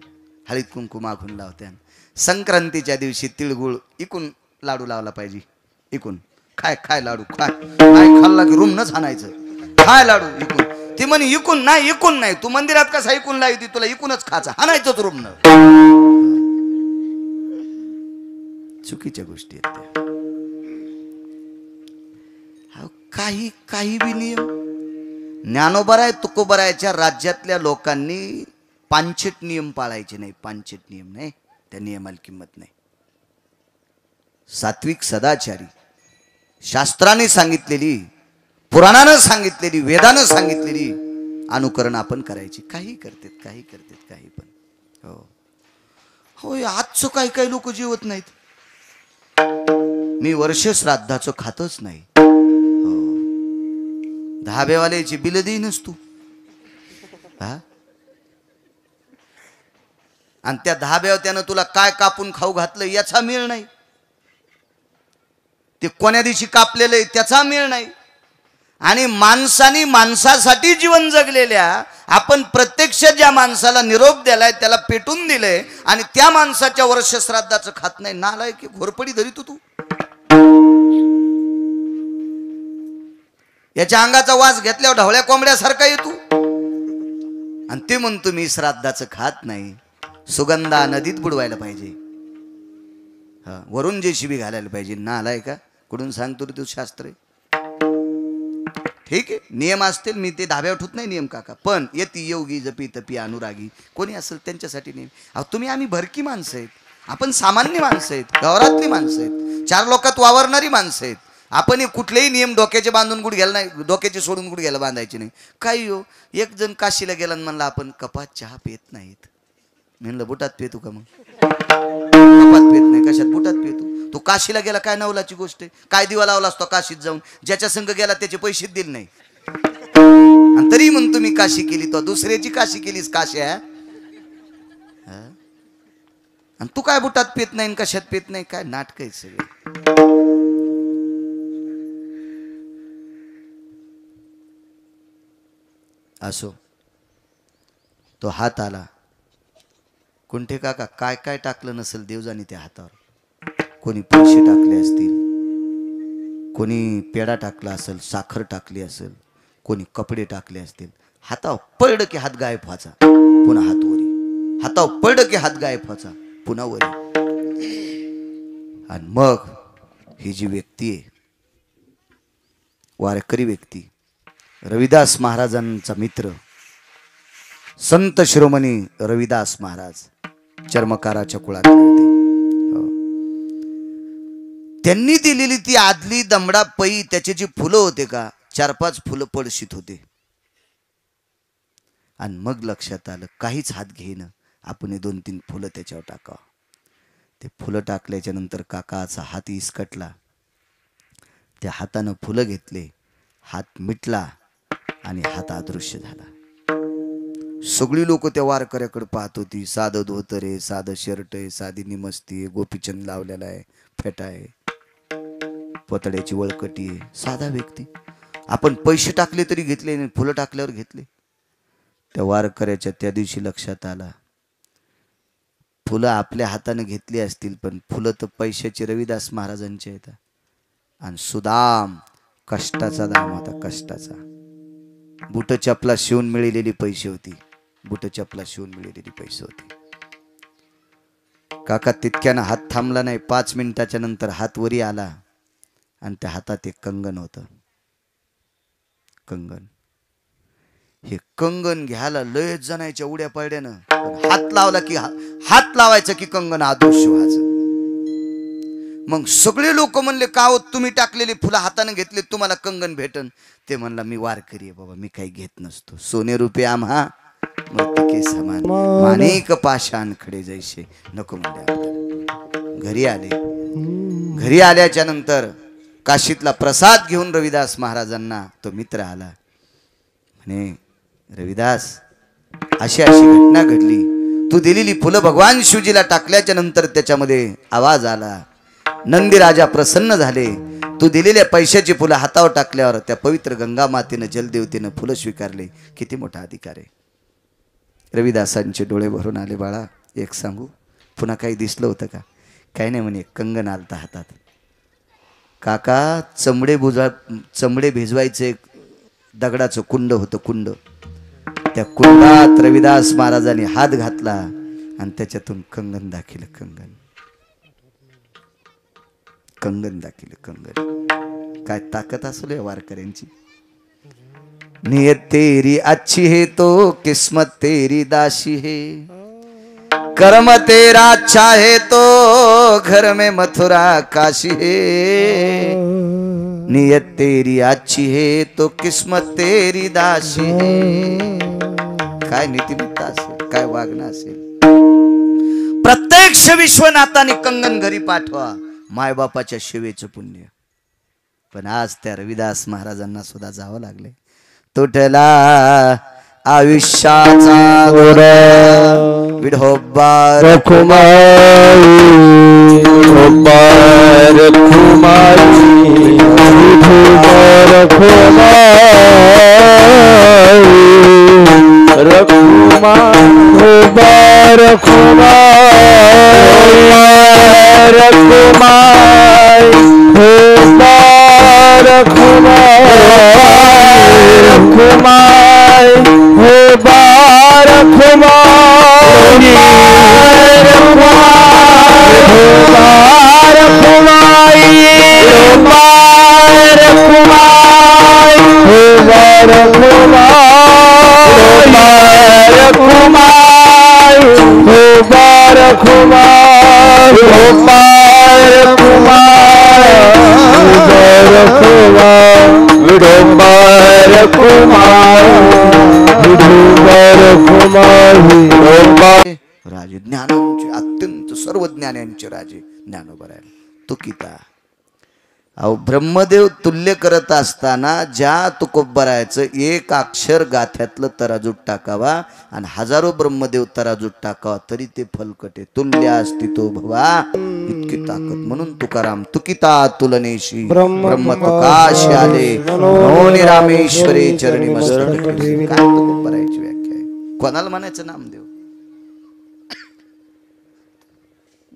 हळीत कुंकू मागून लावत्यान. संक्रांतीच्या दिवशी तिळगुळ इकून लाडू लावला पाहिजे. इकून खाय खाय लाडू खाय, काय खाल्ला की रूम नच हाणायचं. खाय लाडू इकून. ती म्हणे इकून नाही, इकून नाही. तू मंदिरात कसा इकून लावती, तुला इकूनच खायचा, हाणायचंच रूम न. चुकीच्या गोष्टी आहेत त्या. काही काही बी नियम. ज्ञानोबराय तुकोबरायच्या राज्यातल्या लोकांनी पांचट नियम पाळायचे नाही. पांचट नियम नाही, त्या नियमाला किंमत नाही. सात्विक सदाचारी, शास्त्राने सांगितलेली, पुराणानं सांगितलेली, वेदानं सांगितलेली अनुकरण आपण करायची. काही करतात, काही करतात, काही पण. हो होय, आजचं काही काही लोक जेवत नाहीत. मी वर्ष श्राद्धाचं खातच नाही. धाब्यावाल्याची बिल देईनच तू. हा, आणि त्या धाब्यावर त्यानं तुला काय कापून खाऊ घातलं याचा मेळ नाही. ते कोण्या दिवशी कापलेलं आहे त्याचा मेळ नाही. आणि माणसाने माणसासाठी जीवन जगलेल्या, आपण प्रत्यक्ष ज्या माणसाला निरोप दिलाय त्याला पेटून दिलंय, आणि त्या माणसाच्या वर्ष श्राद्धाचं खात नाही. नालाय की घोरपडी धरितो तू. याच्या अंगाचा वास घेतल्यावर ढवळ्या कोंबड्यासारखा येतो, आणि ते म्हणतो मी श्राद्धाचं खात नाही. सुगंधा नदीत बुडवायला पाहिजे, वरून JCB घालायला पाहिजे. नालाय का, कुठून सांगतो तू शास्त्र? ठीक आहे, नियम असतील, मी ते धाब्यावर ठेवत नाही नियम काका, पण येती योगी जपी तपी अनुरागी कोणी असेल त्यांच्यासाठी नियम. अहो तुम्ही आम्ही भरकी माणसं आहेत, आपण सामान्य माणसं आहेत, गौरातली माणसं आहेत, 4 लोकात वावरणारी माणसं आहेत. आपण कुठलेही नियम डोक्याचे बांधून गुडघ्याला नाही, डोक्याचे सोडून गुडघ्याला बांधायचे नाही. काही हो, एक जण काशीला गेला आणि म्हणला आपण कपात चहा पित नाहीत. म्हणलं बुटात पितो का मग? कपात पित नाही, कशात बुटात पितो तू काशीला गेला काय नवलाची गोष्ट आहे काय दिवा लावला असतो काशीत जाऊन ज्याच्या संग गेला त्याचे पैसे दिले नाही आणि तरी म्हणतो मी काशी केली तो दुसऱ्याची काशी केलीस काश्या आणि तू काय बुटात पित नाही कशात पित नाही काय नाटक आहे सगळे असो तो हात आला कुंठे काका काय काय टाकलं नसेल देवजानी त्या हातावर कोणी पैसे टाकले असतील कोणी पेढा टाकला असेल साखर टाकली असेल कोणी कपडे टाकले असतील हातावर पडलं की हात गायब व्हायचा पुन्हा हात वरी हातावर पडलं की हात गायब व्हायचा पुन्हा वरी आणि मग ही जी व्यक्ती आहे वारकरी व्यक्ती रविदास महाराजांचा मित्र संत शिरोमणी रविदास महाराज चर्मकाराच्या कुळातले होते त्यांनी दिलेली ती आदली दमडा पै त्याचे जी फुलं होते का 4-5 फुलं पडशीत होते आणि मग लक्षात आलं काहीच हात घेणं आपण 2-3 फुलं त्याच्यावर टाकावं ते फुलं टाकल्याच्या नंतर काकाचा हात इसकटला त्या हातानं फुलं घेतले हात मिटला आणि हात अदृश्य झाला सगळी लोक त्या वारकऱ्याकडे पाहत होती साधं धोतर आहे साधं शर्ट आहे साधी निमस्ती आहे गोपीचंद लावलेला आहे फेटा आहे पतड्याची वळकटी आहे साधा व्यक्ती आपण पैसे टाकले तरी घेतले नाही फुलं टाकल्यावर घेतले त्या वारकऱ्याच्या त्या दिवशी लक्षात आला फुलं आपल्या हाताने घेतली असतील पण फुलं तर पैशाचे रविदास महाराजांचे आहेत आणि सुदाम कष्टाचा दाम होता कष्टाचा बुट चपला शिवून मिळलेली पैसे होती बुट चपला शिवून मिळलेली पैसे होती काका तितक्यानं हात थांबला नाही 5 मिनिटाच्या नंतर हात वरी आला आणि त्या हातात एक कंगन होतं कंगन हे कंगन घ्यायला लय जणायच्या उड्या पडल्यानं हात लावला की हात लावायचं की कंगन अदृश्य व्हायचं मग सगळे लोक म्हणले का हो तुम्ही टाकलेले फुलं हाताने घेतले तुम्हाला कंगन भेटन ते म्हणला मी वारकरी आहे बाबा मी काही घेत नसतो सोने रुपये आम्हा मृतिके समान माणिक पाषाण खडे जैसे नको म्हणले घरी आल्याच्या नंतर काशीतला प्रसाद घेऊन रविदास महाराजांना तो मित्र आला म्हणे रविदास अशी घटना घडली तू दिलेली फुलं भगवान शिवजीला टाकल्याच्या नंतर त्याच्यामध्ये आवाज आला नंदी राजा प्रसन्न झाले तू दिलेल्या पैशाची फुलं हातावर टाकल्यावर त्या पवित्र गंगा मातेनं जलदेवतेनं फुलं स्वीकारले किती मोठा अधिकार आहे रविदासांचे डोळे भरून आले बाळा एक सांगू पुन्हा काही दिसलं होतं का काही नाही म्हणे कंगन आलता हातात काका चमडे भिजवायचे दगडाचं कुंड होतं कुंड त्या कुंडात रविदास महाराजांनी हात घातला आणि त्याच्यातून कंगन दाखिलं कंगन दाखिलं कंगन काय ताकद असेल या वारकऱ्यांची नियत तेरी अच्छी है तो किस्मत तेरी दासी है कर्म तेरा अच्छा है तो घर में मथुरा काशी है नियत तेरी अच्छी है तो किस्मत तेरी दासी है काय नीतिमत्ता असेल काय वागणं असेल प्रत्यक्ष विश्वनाथाने कंगन घरी पाठवा मायबापाच्या सेवेचं पुण्य पण आज त्या रविदास महाराजांना सुद्धा जावं लागले तुटला आयुष्याचा दोर विढोबा रखुमाई विढोबा रखुमाई विढोबा रखुमाई रखुमाई रखुमाई रखुमाई हे बार रखुमाई रखुमाई रखुमाई हे बार रखुमाई हे बार रखुमाई विडोंबर कुमार विडोंबर कुमार राजे, ज्ञानांचे अत्यंत सर्व ज्ञानांचे राजे ज्ञानोबा राहिले. तुकिता अहो ब्रह्मदेव तुल्य करत असताना ज्या तुकोबरायचं एक अक्षर गाथ्यातलं तराजूत टाकावा आणि हजारो ब्रह्मदेव तराजूत टाकावा तरी ते फलकटे. तुल्य असती तो भवा इतकी ताकद. म्हणून तुकाराम तुकिता तुलनेशी ब्रह्म तुकाशी आले नोनी रामेश्वरी चरणी मस्तक. काय तुकोबरायची व्याख्या आहे? कोणाला म्हणायचं नामदेव?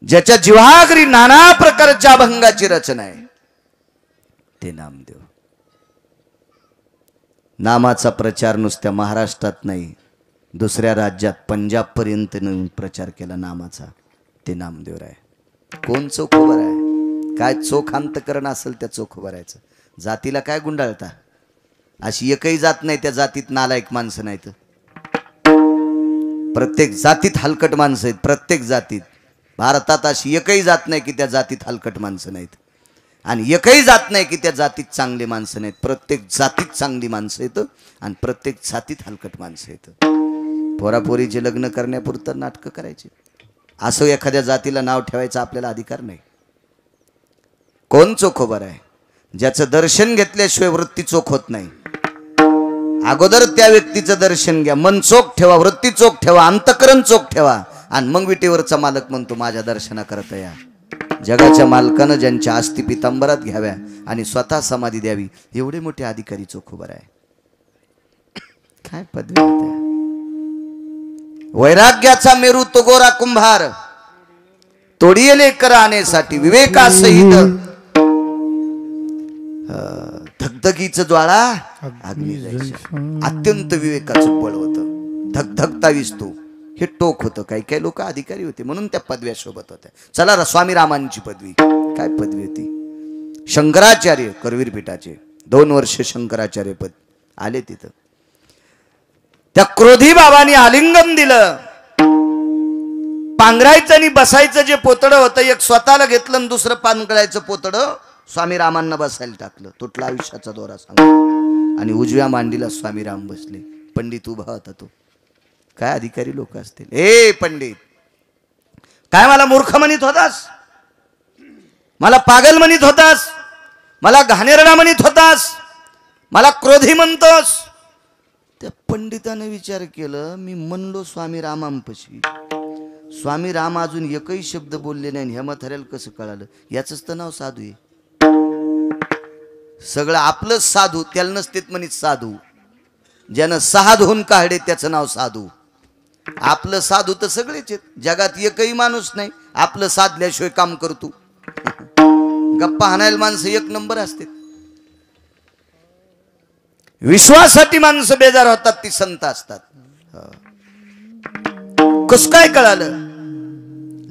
ज्याच्या जिव्हागरी नाना प्रकारच्या अभंगाची रचना आहे ते नामदेव. नामाचा प्रचार नुसत्या महाराष्ट्रात नाही, दुसऱ्या राज्यात पंजाब पर्यंत प्रचार केला नामाचा. ते नामदेव राय. कोण चोख उभं आहे? काय चोख अंतकरण असेल त्या चोख उभं राहायचं. जातीला काय गुंडाळता? अशी एकही जात नाही त्या जातीत नालायक माणसं नाहीत. प्रत्येक जातीत हलकट माणसं आहेत. प्रत्येक जातीत. भारतात अशी एकही जात नाही की त्या जातीत हलकट माणसं नाहीत आणि एकही जात नाही की त्या जातीत चांगले माणसं नाहीत. प्रत्येक जातीत चांगली माणसं येतं आणि प्रत्येक जातीत हलकट माणसं येतं. पोरापोरीचे लग्न करण्यापुरतं नाटकं करायचे असं एखाद्या जातीला नाव ठेवायचं आपल्याला अधिकार नाही. कोण चोखोबर आहे? ज्याचं दर्शन घेतल्याशिवाय वृत्ती चोख होत नाही. अगोदर त्या व्यक्तीचं दर्शन घ्या. मन चोख ठेवा, वृत्ती चोख ठेवा, अंतकरण चोख ठेवा आणि मग विटेवरचा मालक म्हणतो माझ्या दर्शना करता या. जगाच्या मालकानं ज्यांच्या आस्ती पितांबरात घ्याव्या आणि स्वतः समाधी द्यावी एवढे मोठे अधिकारी चोख उभं आहे. काय पदवी होत्या? वैराग्याचा मेरू तो गोरा कुंभार तोडियले करानेसाठी विवेकासहित धगधगीचं ज्वाळा अग्नी जायचं. अत्यंत विवेकाचं बळ होतं. धगधगता विसतो हे टोक होतं. काही काही लोक अधिकारी होते म्हणून त्या पदव्या शोभत होत्या. चला स्वामी रामांची पदवी. काय पदवी होती? शंकराचार्य करवीर पीठाचे 2 वर्ष शंकराचार्य पद आले तिथं. त्या क्रोधी बाबांनी आलिंगन दिलं. पांघरायचं आणि बसायचं जे पोतडं होतं एक स्वतःला घेतलं आणि दुसरं पांघरायचं पोतडं स्वामी रामांना बसायला टाकलं. तुटला आयुष्याचा दोरा सांग आणि उजव्या मांडीला स्वामी राम बसले. पंडित उभा होता तो. काय अधिकारी लोक असतील. ए पंडित, काय मला मूर्ख म्हणत होतास? मला पागल म्हणत होतास? मला घाणेरडा म्हणत होतास? मला क्रोधी म्हणतोस? त्या पंडिताने विचार केलं, मी म्हणलो स्वामी रामांपाशी. स्वामी राम अजून एकही शब्द बोलले नाही. हे म्हाताऱ्याला कसं कळालं? याचंच तर नाव साधू आहे. सगळं आपलं साधू त्याला नसतेत म्हणत साधू. ज्यानं 6 धुवून काढले त्याचं नाव साधू. आपलं साधू तर सगळेच आहेत. जगात एकही माणूस नाही आपलं साधल्याशिवाय काम करतो. गप्पा हाणायला माणसं 1 नंबर असते. विश्वासाठी माणसं बेजार होतात ती संत असतात. कस काय कळालं?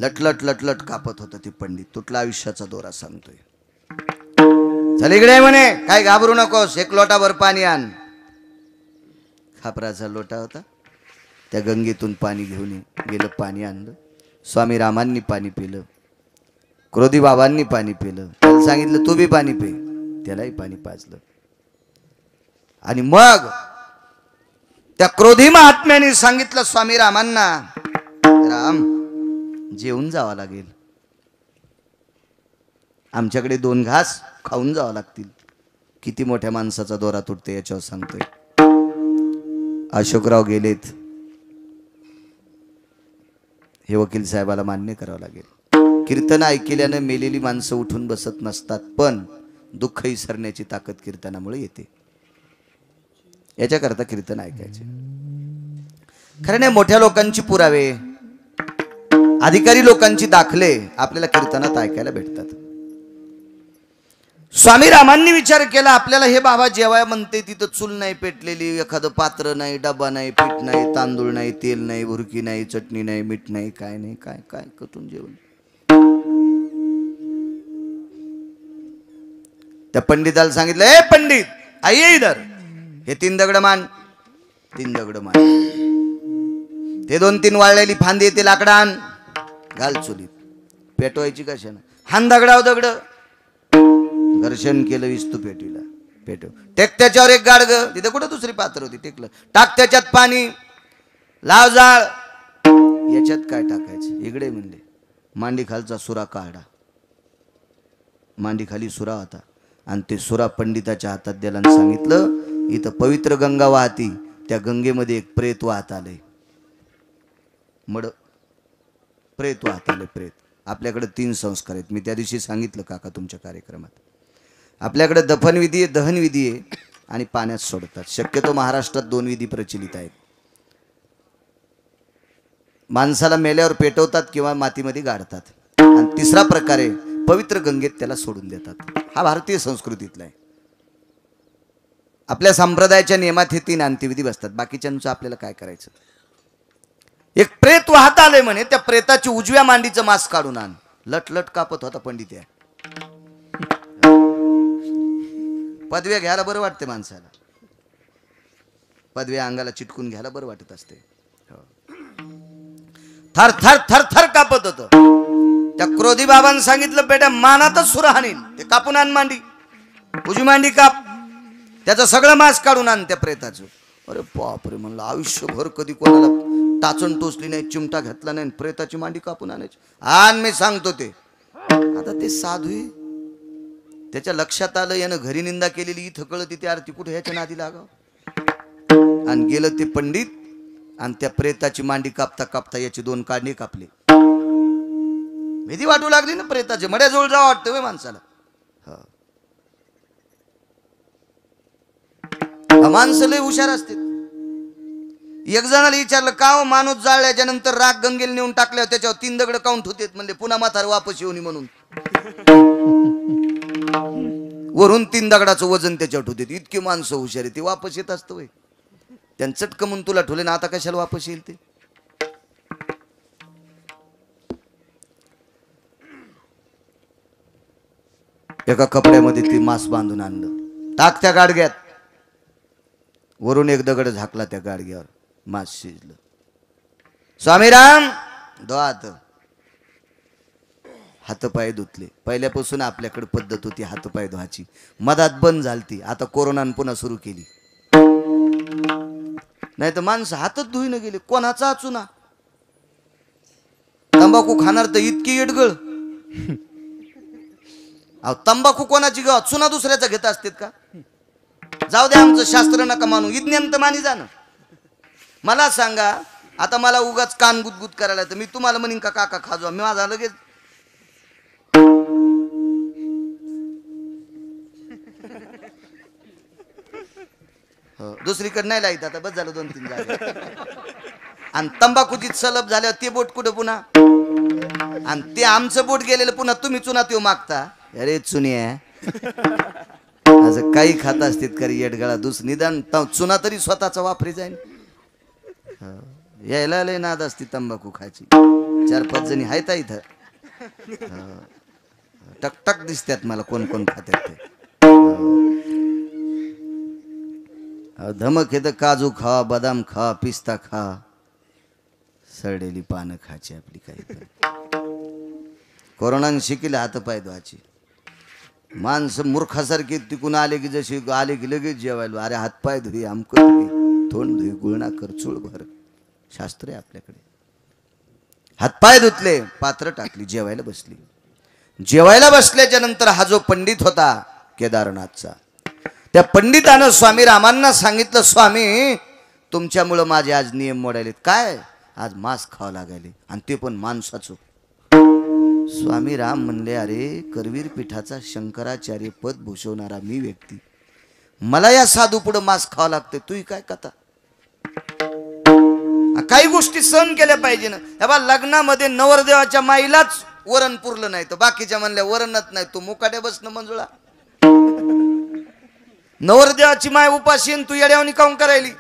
लटलट लटलट कापत होतं ती पंडित. तुटला आयुष्याचा दोरा सांगतोय. चल इकडे म्हणे, काय घाबरू नकोस, 1 लोटाभर पाणी आण. खापराचा लोटा होता. त्या गंगेतून पाणी घेऊन गेलं. पाणी आणलं. स्वामी रामांनी पाणी पिलं. क्रोधी बाबांनी पाणी पिलं. त्याला सांगितलं तू बी पाणी पे. त्यालाही पाणी पाजलं. आणि मग त्या क्रोधी महात्म्याने सांगितलं स्वामी रामांना, राम जेवून जावं लागेल. आमच्याकडे 2 घास खाऊन जावं लागतील. किती मोठ्या माणसाचा दोरा तुटते याच्यावर सांगतोय. अशोकराव गेलेत. हे वकील साहेबाला मान्य करावं लागेल. कीर्तन ऐकल्यानं मेलेली माणसं उठून बसत नसतात, पण दुःख विसरण्याची ताकद कीर्तनामुळे येते. याच्याकरता कीर्तन ऐकायचे. खरं नाही, मोठ्या लोकांची पुरावे, अधिकारी लोकांची दाखले आपल्याला कीर्तनात ऐकायला भेटतात. स्वामी रामांनी विचार केला, आपल्याला हे बाबा जेवाय म्हणते तिथं चूल नाही पेटलेली, एखादं पात्र नाही, डबा नाही, पीठ नाही, तांदूळ नाही, तेल नाही, भुरकी नाही, चटणी नाही, मीठ नाही, काय नाही, काय काय कटून जेवण. त्या पंडिताला सांगितलं, ए पंडित आइए इधर, हे 3 दगड मान. 3 दगड मान. ते 2-3 वाळलेली फांदी ते लाकडान घाल चुलीत. पेटवायची कशानं? हान दगडाव दगड. घर्षण केलं, विस्तू पेटविला. पेटव. टेक त्याच्यावर 1 गाडग. तिथे कुठं दुसरी पात्र होती. टेकलं. टाक त्याच्यात पाणी. लाव जाळ. याच्यात काय टाकायचं इकडे म्हणले मांडी खालचा सुरा काढा. मांडी खाली सुरा होता आणि ते सुरा पंडिताच्या हातात द्यायला आणि सांगितलं इथं पवित्र गंगा वाहती, त्या गंगेमध्ये एक प्रेत वाहत आले. मड प्रेत वाहत आले. प्रेत आपल्याकडे 3 संस्कार आहेत. मी त्या दिवशी सांगितलं काका तुमच्या कार्यक्रमात. आपल्याकडे दफनविधी आहे, दहनविधी आहे आणि पाण्यात सोडतात. शक्यतो महाराष्ट्रात 2 विधी प्रचलित आहेत. माणसाला मेल्यावर पेटवतात किंवा मातीमध्ये गाडतात. आणि तिसरा प्रकार आहे पवित्र गंगेत त्याला सोडून देतात. हा भारतीय संस्कृतीतला आहे. आपल्या संप्रदायाच्या नियमात हे 3 अंत्यविधी बसतात. बाकीच्यांचं आपल्याला काय करायचं. एक प्रेत वाहत आले म्हणे, त्या प्रेताची उजव्या मांडीचं मांस काढून आण. लटलट कापत होता पंडित. या पदव्या घ्यायला बरं वाटते माणसाला. पदव्या अंगाला चिटकून घ्यायला बरं वाटत असते. थर थर थर थर कापत होत. त्या क्रोधी बाबांनी सांगितलं बेटा मानातच सुरा हाणीन, ते कापून आण मांडी, उजवी मांडी काप, त्याचं सगळं मांस काढून आण त्या प्रेताचं. अरे बापरे म्हणलं आयुष्यभर कधी कोणाला टाचण टोचली नाही, चिमटा घेतला नाही, प्रेताची मांडी कापून आणायची. आण मी सांगतो ते. आता ते साधू आहे, त्याच्या लक्षात आलं यानं घरी निंदा केलेली, इथं कळत ती आरती कुठे ह्याच्या नादी लागाव. आणि गेलं ते पंडित आणि त्या प्रेताची मांडी कापता कापता याची 2 काढणे कापले. भीती वाटू लागली ना प्रेताचे. मड्याजवळ जावं वाटतं वे माणसाला. माणसं लय हुशार असते. एक जणाला विचारलं का हो माणूस जाळल्याच्या नंतर राग गंगेला नेऊन टाकल्यावर त्याच्यावर 3 दगड काउंट होतेत म्हणले पुन्हा म्हातार वापस येऊन म्हणून. वरून 3 दगडाचं वजन त्याच्यावर होते. इतकी माणसं हुशार आहे. ते वापस येत असतं वय. त्यांनी चटकं म्हणून तुला ठेवले ना, आता कशाला वापस येईल ते. एका कपड्यामध्ये ते मांस बांधून आणलं, टाक त्या गाडग्यात. वरून 1 दगड झाकला त्या गाडग्यावर, मांस शिजलं. स्वामीराम धुवात हातपाय धुतले. पहिल्यापासून आपल्याकडे पद्धत होती हातपाय धुवायची. मधात बंद झालती, आता कोरोनानं पुन्हा सुरू केली. नाही तर माणसं हातच धुईन गेले. कोणाचा चुना. तंबाखू खाणार तर इतकी येडगळ. अहो तंबाखू कोणाची ग, चुना दुसऱ्याचा घेत असतात का. जाऊ दे आमचं शास्त्र नका मानू, विज्ञान तर मानी जाणं. मला सांगा आता मला उगाच कान गुदगुद करायला तर मी तुम्हाला म्हणीन का काका खाजवा, मी माझा लगेच दुसरीकडे नाही लाईत. आता बस झालं 2-3 जागा. आणि तंबाखूची सलब झाल्यावर ते बोट कुठं पुन्हा, आणि ते आमचं बोट गेलेलं पुन्हा तुम्ही चुना त्यो मागता. अरे चुन्या असं काही खात असतात का येडगाळा. निदान चुना तरी स्वतःचा वापरी जाईल. यायला लय नाद असते तंबाखू खायची. 4-5 जणी आहेत इथं. टकटक दिसतात मला कोण कोण खातात ते. धमक येतं काजू खा, बदाम खा, पिस्ता खा, सडलेली पानं खायची आपली. काही कोरोनाने शिकले हातपाय धुवायची. माणसं मूर्खासारखी तिकून आले की जशी आले की लगेच जेवायला. अरे हातपाय धुई, आमकं धुई, तोंड धुई, गुळणा कर, चूळ भर. शास्त्र आहे आपल्याकडे. हातपाय धुतले, पात्र टाकली, जेवायला बसली. जेवायला बसल्याच्या नंतर हा जो पंडित होता केदारनाथचा, त्या पंडितानं स्वामी रामांना सांगितलं स्वामी तुमच्यामुळं माझे आज नियम मोडायलेत. काय आज मांस खावं लागायले आणि ते पण माणसाचं. स्वामी राम म्हणले अरे करवीर पीठाचा शंकराचार्य पद भूषवणारा मी व्यक्ती, मला या साधू पुढं मांस खावं लागते. तू काय कथा. काही गोष्टी सहन केल्या पाहिजे ना. हे लग्नामध्ये नवरदेवाच्या माईलाच वरण पुरलं नाही तर बाकीच्या म्हणल्या वरणच नाही. तू मुकाट्या बसणं मंजुळा. नवरदेवाची माय उपाशी तू येड्यावनी काऊन करायली.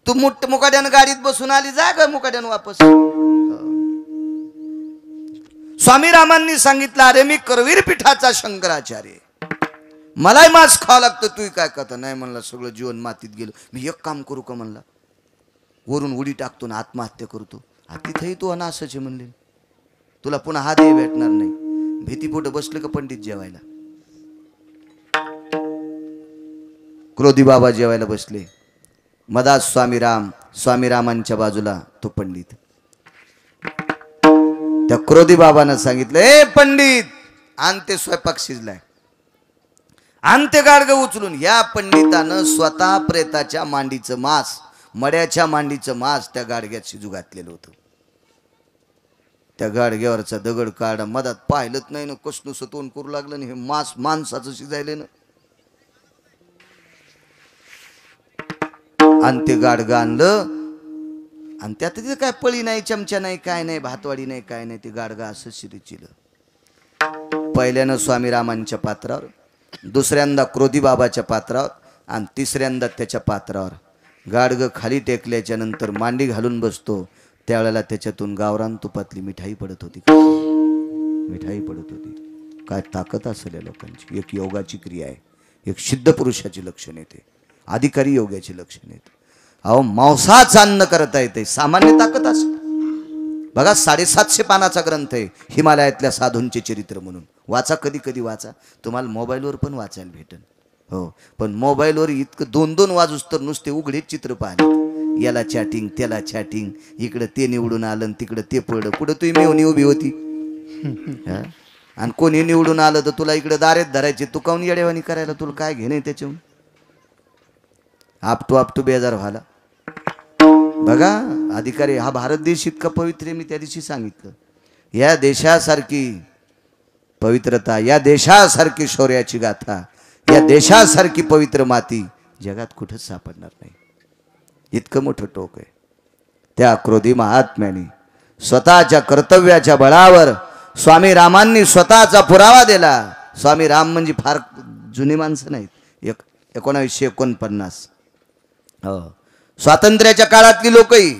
तू मुकाट्यानं गाडीत बसून आली, जा ग मुकाट्यानं वापस. स्वामी रामांनी सांगितलं अरे मी करवीर पीठाचा शंकराचार्य, मलाही मांस खावं लागतं. तू काय कथा. नाही म्हणला सगळं जीवन मातीत गेलं. मी एक काम करू का म्हणला, वरून उडी टाकतो ना आत्महत्या करतो. तिथेही तू अनासच म्हणले, तुला पुन्हा हा देह भेटणार नाही. भीतीपोट बसले का पंडित जेवायला. क्रोधी बाबा जेवायला बसले. मधात स्वामीरामांच्या बाजूला तो पंडित. त्या क्रोधी बाबानं सांगितलं, ए पंडित, आण ते स्वयंपाक शिजलाय, आण ते गाडगं उचलून. या पंडितानं स्वतः प्रेताच्या मांडीचं मांस, मड्याच्या मांडीचं मांस त्या गाडग्यात शिजू घातलेलं होतं. त्या गाडग्यावरचा दगड काढा, मधात पाहिलंच नाही ना, कसं सतवून करू लागलं ना, हे माणसाचं शिजायले ना. आणि ते गाडगं आणलं, आणि त्यात तिथे काय पळी नाही, चमचा नाही, काय नाही, भातवाडी नाही, काय नाही. ते गाडगं असं शिरीचिलं. पहिल्यानं स्वामीरामांच्या पात्रावर, दुसऱ्यांदा क्रोधी बाबाच्या पात्रावर, आणि तिसऱ्यांदा त्याच्या पात्रावर. गाडगं खाली टेकल्याच्या नंतर मांडी घालून बसतो, त्यावेळेला त्याच्यातून गावरान तुपातली मिठाई पडत होती. मिठाई पडत होती. काय ताकद असेल या लोकांची. एक योगाची क्रिया आहे, एक सिद्ध पुरुषाची लक्षण येते, अधिकारी योगाची लक्षण येते. अहो, मांसाचं अन्न करता येते, सामान्य ताकद असते. बघा, 750 पानाचा ग्रंथ आहे हिमालयातल्या साधूंचे चरित्र म्हणून. वाचा, कधी कधी वाचा. तुम्हाला मोबाईलवर पण वाचायला भेटेल. हो, पण मोबाईलवर इतकं 2-2 वाजूस तर नुसते उघडेच चित्र पाहिले. याला चॅटिंग, त्याला चॅटिंग, इकडं ते निवडून आलं, तिकडं ते पडलं. कुठं तुम्ही मेवणी उभी होती, आणि कोणी निवडून आलं तर तुला इकडे दारेत धरायचे. तू काऊन येडेवानी करायला, तुला काय घेणे त्याच्याहून. आपटू बेजार व्हायला. बघा, अधिकारी, हा भारत देश इतका पवित्र आहे. मी त्या दिवशी सांगितलं, या देशासारखी पवित्रता, या देशासारखी शौर्याची गाथा, या देशासारखी पवित्र माती जगात कुठंच सापडणार नाही. इतकं मोठं टोक आहे. त्या क्रोधी महात्म्याने स्वतःच्या कर्तव्याच्या बळावर स्वामी रामांनी स्वतःचा पुरावा दिला. स्वामी राम म्हणजे फार जुनी माणसं नाहीत, 1949. हो, स्वातंत्र्याच्या काळातली लोकही.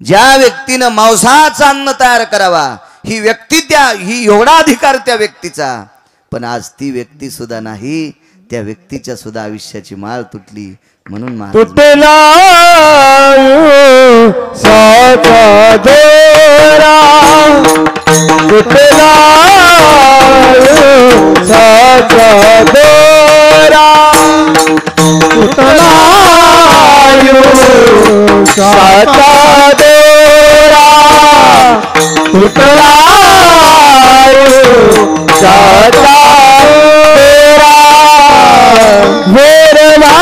ज्या व्यक्तीनं मांसाचं अन्न तयार करावा, ही व्यक्ती, ही एवढा अधिकार त्या व्यक्तीचा. पण आज ती व्यक्ती सुद्धा नाही, त्या व्यक्तीच्या सुद्धा आयुष्याची माळ तुटली. म्हणून तुटला साचा दोरा, तुटला साचा दोरा, तुटला साचा दोरा, तुटला साचा दोरा. वेरवा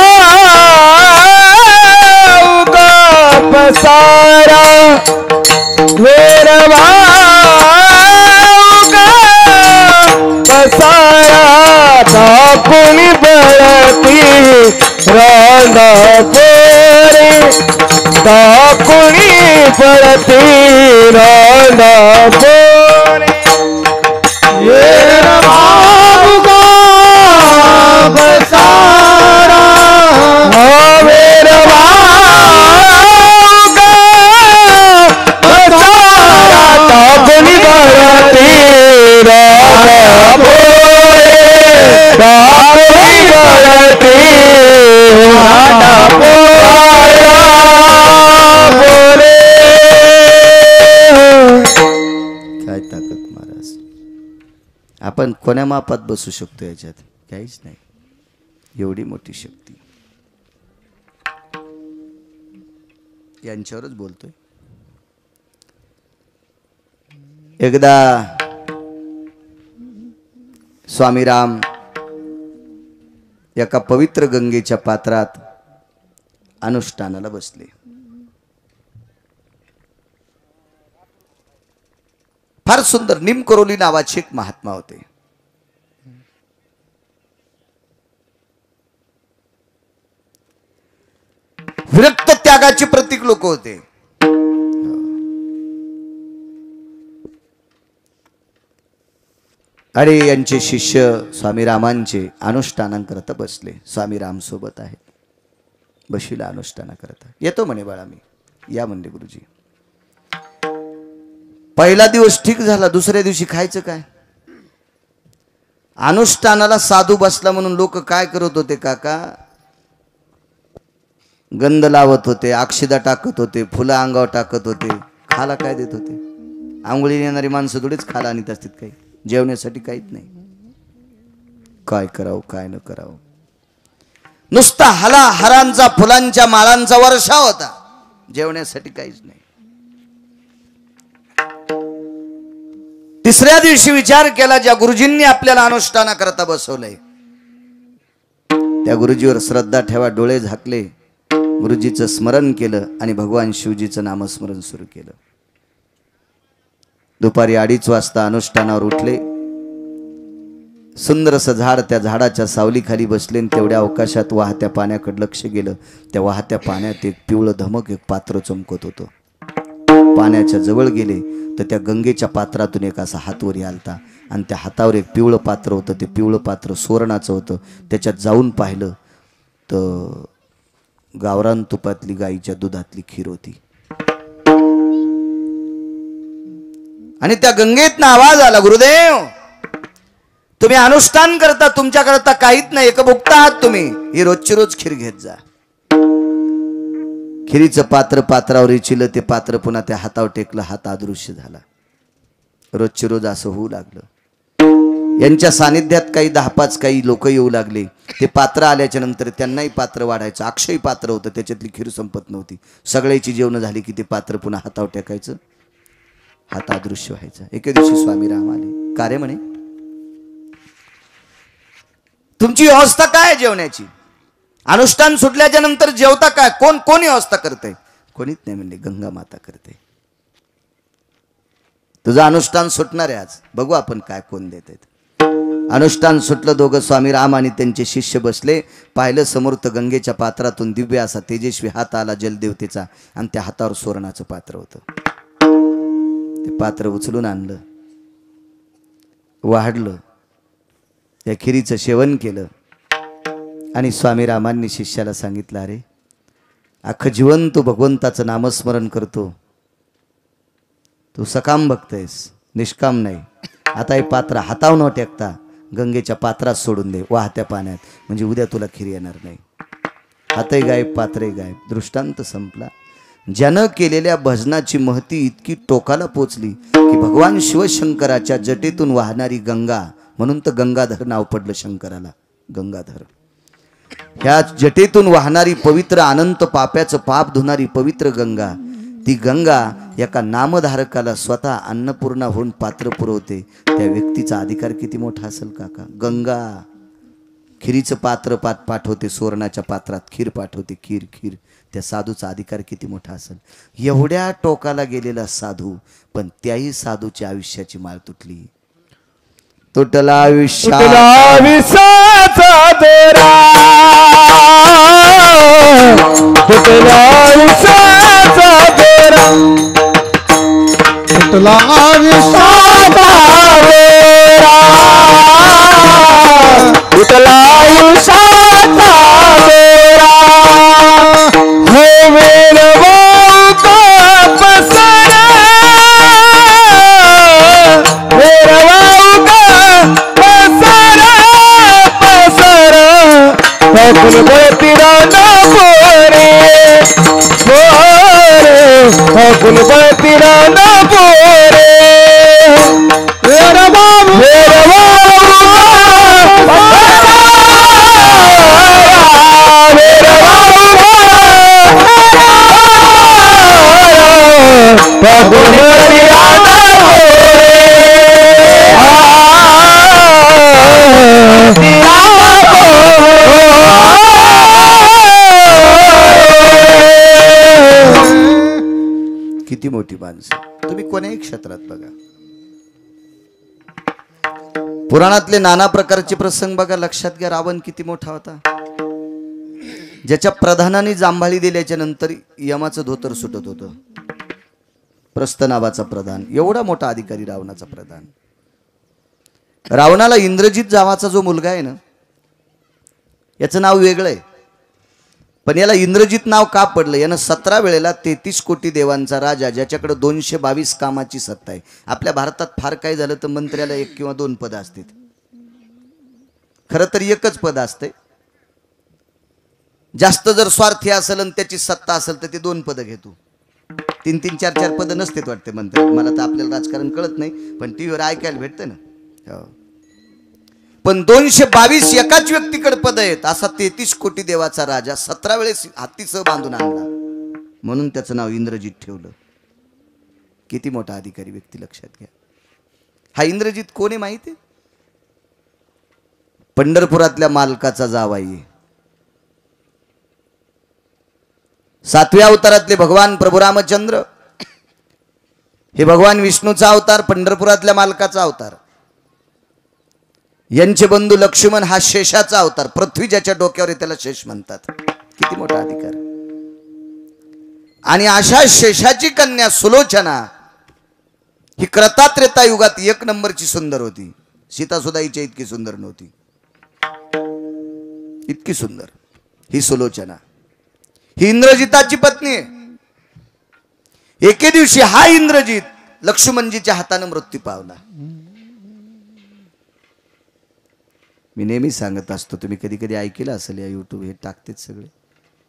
पसारा, वेरवा पसारा, दाखुनी बळती रांदा पोरे, दाखुनी बळती रांदा पोरे. वेरवा पसारा, वेरवा दाखुनी बळती रांदा पोरे, दाखुनी बळती रांदा पोरे. काय ताकद महाराज. आपण कोण्या मापात बसू शकतो याच्यात? काहीच नाही. एवढी मोठी शक्ती. यांच्यावरच बोलतोय. एकदा स्वामीराम एका पवित्र गंगेच्या पात्रात अनुष्ठानाला बसले. फार सुंदर निमकरोली नावाचे एक महात्मा होते. विरक्त त्यागाचे प्रतीक लोक होते. आणि यांचे शिष्य स्वामीरामांचे अनुष्ठानाकरता बसले. स्वामीराम सोबत आहेत, बशीला अनुष्ठाना करता. येतो म्हणे बाळा मी. या म्हणले गुरुजी. पहिला दिवस ठीक झाला, दुसऱ्या दिवशी खायचं काय? अनुष्ठानाला साधू बसला म्हणून लोक काय करत होते काका? गंध लावत होते, अक्षदा टाकत होते, फुलं अंगावर टाकत होते. खाला काय देत होते? आंघोळी येणारी माणसं थोडीच खाला आणत असतात, काही जेवण्यासाठी काहीच नाही. काय करावं काय न करावं. नुसता हारांचा फुलांच्या माळांचा वर्षा होता, जेवण्यासाठी काहीच नाही. तिसऱ्या दिवशी विचार केला, ज्या गुरुजींनी आपल्याला अनुष्ठानाकरता बसवलंय त्या गुरुजीवर श्रद्धा ठेवा. डोळे झाकले, गुरुजीचं स्मरण केलं आणि भगवान शिवजीचं नामस्मरण सुरू केलं. दुपारी 2:30 वाजता अनुष्ठानावर उठले. सुंदर असं झाड, त्या झाडाच्या सावलीखाली बसले. तेवढ्या अवकाशात वाहत्या पाण्याकडे लक्ष गेलं. त्या वाहत्या पाण्यात एक पिवळं धमक एक पात्र चमकत होतं. पाण्याच्या जवळ गेले तर त्या गंगेच्या पात्रातून एक असा हात वर आलता आणि त्या हातावर एक पिवळं पात्र होतं. ते पिवळं पात्र सुवर्णाचं होतं. त्याच्यात जाऊन पाहिलं तर गावरान तुपातली गाईच्या दुधातली खीर होती. आणि त्या गंगेतनं आवाज आला, गुरुदेव तुम्ही अनुष्ठान करता, तुमच्या करता काहीच नाही, एकभुक्त आहात तुम्ही, ही रोजची रोज खीर घेत जा. खिरीचं पात्र पात्रावर इचिलं, ते पात्र पुन्हा त्या हातावर टेकलं, हात अदृश्य झाला. रोजची रोज असं होऊ लागलं. यांच्या सानिध्यात काही 10-5 काही लोक येऊ लागले. ते पात्र आल्याच्या नंतर त्यांनाही पात्र वाढायचं. अक्षय पात्र होतं, त्याच्यातली खीर संपत नव्हती. सगळ्याची जेवण झाली की ते पात्र पुन्हा हातावर टेकायचं, हात अदृश्य व्हायचा. एके दिवशी स्वामी राम आले. का रे म्हणे, तुमची व्यवस्था काय जेवण्याची? अनुष्ठान सुटल्याच्या नंतर जेवता काय? कोण व्यवस्था करते? कोणीच नाही म्हणले, गंगा माता करते. तुझं अनुष्ठान सुटणार आहे आज, बघू आपण काय कोण देत आहेत. अनुष्ठान सुटलं. दोघं स्वामी राम आणि त्यांचे शिष्य बसले. पाहिलं समोर तर गंगेच्या पात्रातून दिव्य असा तेजस्वी हात आला जलदेवतेचा आणि त्या हातावर सुवर्णाचं पात्र होतं. ते पात्र उचलून आणलं, वाढलं, त्या खिरीचं सेवन केलं आणि स्वामी रामांनी शिष्याला सांगितलं, अरे अख्खं जीवन तू भगवंताचं नामस्मरण करतो, तू सकाम भक्त आहेस, निष्काम नाही. आता हे पात्र हातावर न टेकता गंगेच्या पात्रात सोडून दे वाहत्या पाण्यात, म्हणजे उद्या तुला खीर येणार नाही. हातही गायब, पात्रही गायब. दृष्टांत संपला. ज्यानं केलेल्या भजनाची महती इतकी टोकाला पोचली की भगवान शिवशंकराच्या जटेतून वाहणारी गंगा, म्हणून तर गंगाधर नाव पडलं शंकराला, गंगाधर. ह्या जटेतून वाहणारी पवित्र अनंत पाप्याचं पाप धुणारी पवित्र गंगा, ती गंगा एका नामधारकाला स्वतः अन्नपूर्णा होऊन पात्र पुरवते. त्या व्यक्तीचा अधिकार किती मोठा असेल काका. गंगा खिरीचं पात्र पाठवते, सुवर्णाच्या पात्रात खीर पाठवते, खीर. त्या साधूचा अधिकार किती मोठा असेल. एवढ्या टोकाला गेलेला साधू, पण त्याही साधूच्या आयुष्याची माळ तुटली. तुटला विषाचा दोरा, तुटला विषाचा दोरा, तुटला विषाचा दोरा, तुटला विषाचा दोरा. हो मेरा वाका पसरा, मेरा फुलबतीरा ना पोरे, फुलबतीरा ना पोरे. मेरा बाबू, मेरा बाबू, मेरा बाबू, फुलबतीरा ना किती मोठी माणसं. तुम्ही कोण्याही क्षेत्रात बघा, पुराणातले नाना प्रकारचे प्रसंग बघा, लक्षात घ्या. रावण किती मोठा होता, ज्याच्या प्रधानाने जांभाळी दिल्याच्या नंतर यमाचं धोतर सुटत होतं. प्रस्थ नावाचा प्रधान, एवढा मोठा अधिकारी रावणाचा प्रधान. रावणाला इंद्रजित नावाचा जो मुलगा आहे ना, याचं नाव वेगळं आहे, पण याला इंद्रजित नाव का पडलं? यानं 17 वेळेला 33 कोटी देवांचा राजा, ज्याच्याकडे 222 कामाची सत्ता आहे. आपल्या भारतात फार काय झालं तर मंत्र्याला 1 किंवा 2 पद असतात. खरं तर एकच पद असते. जास्त जर स्वार्थी असेल आणि त्याची सत्ता असेल तर ते 2 पद घेतो. 3-3, 4-4 पद नसतेत वाटते मंत्री. मला तर आपल्याला राजकारण कळत नाही, पण टीव्हीवर ऐकायला भेटतं ना. पण 222 एकाच व्यक्तीकडे पद आहेत. असा 33 कोटी देवाचा राजा 17 वेळेस हत्तीसह बांधून आणला, म्हणून त्याचं नाव इंद्रजित ठेवलं. किती मोठा अधिकारी व्यक्ती, लक्षात घ्या. हा इंद्रजित कोण आहे माहिती आहे? पंढरपुरातल्या मालकाचा जावाई आहे. 7व्या अवतारातले भगवान प्रभू रामचंद्र हे भगवान विष्णूचा अवतार, पंढरपुरातल्या मालकाचा अवतार. यांचे बंधू लक्ष्मण हा शेषाचा अवतार. पृथ्वी ज्याच्या डोक्यावर आहे त्याला शेष म्हणतात. किती मोठा अधिकार. आणि अशा शेषाची कन्या सुलोचना ही क्रतात्रेता युगात 1 नंबरची सुंदर होती. सीता सुद्धा हिच्या इतकी सुंदर नव्हती. इतकी सुंदर ही सुलोचना. ही इंद्रजिताची पत्नी आहे. एके दिवशी हा इंद्रजित लक्ष्मणजीच्या हाताने मृत्यू पावला. मी नेहमी सांगत असतो, तुम्ही कधी कधी ऐकलं असेल, या युट्यूब हे टाकतेच सगळे.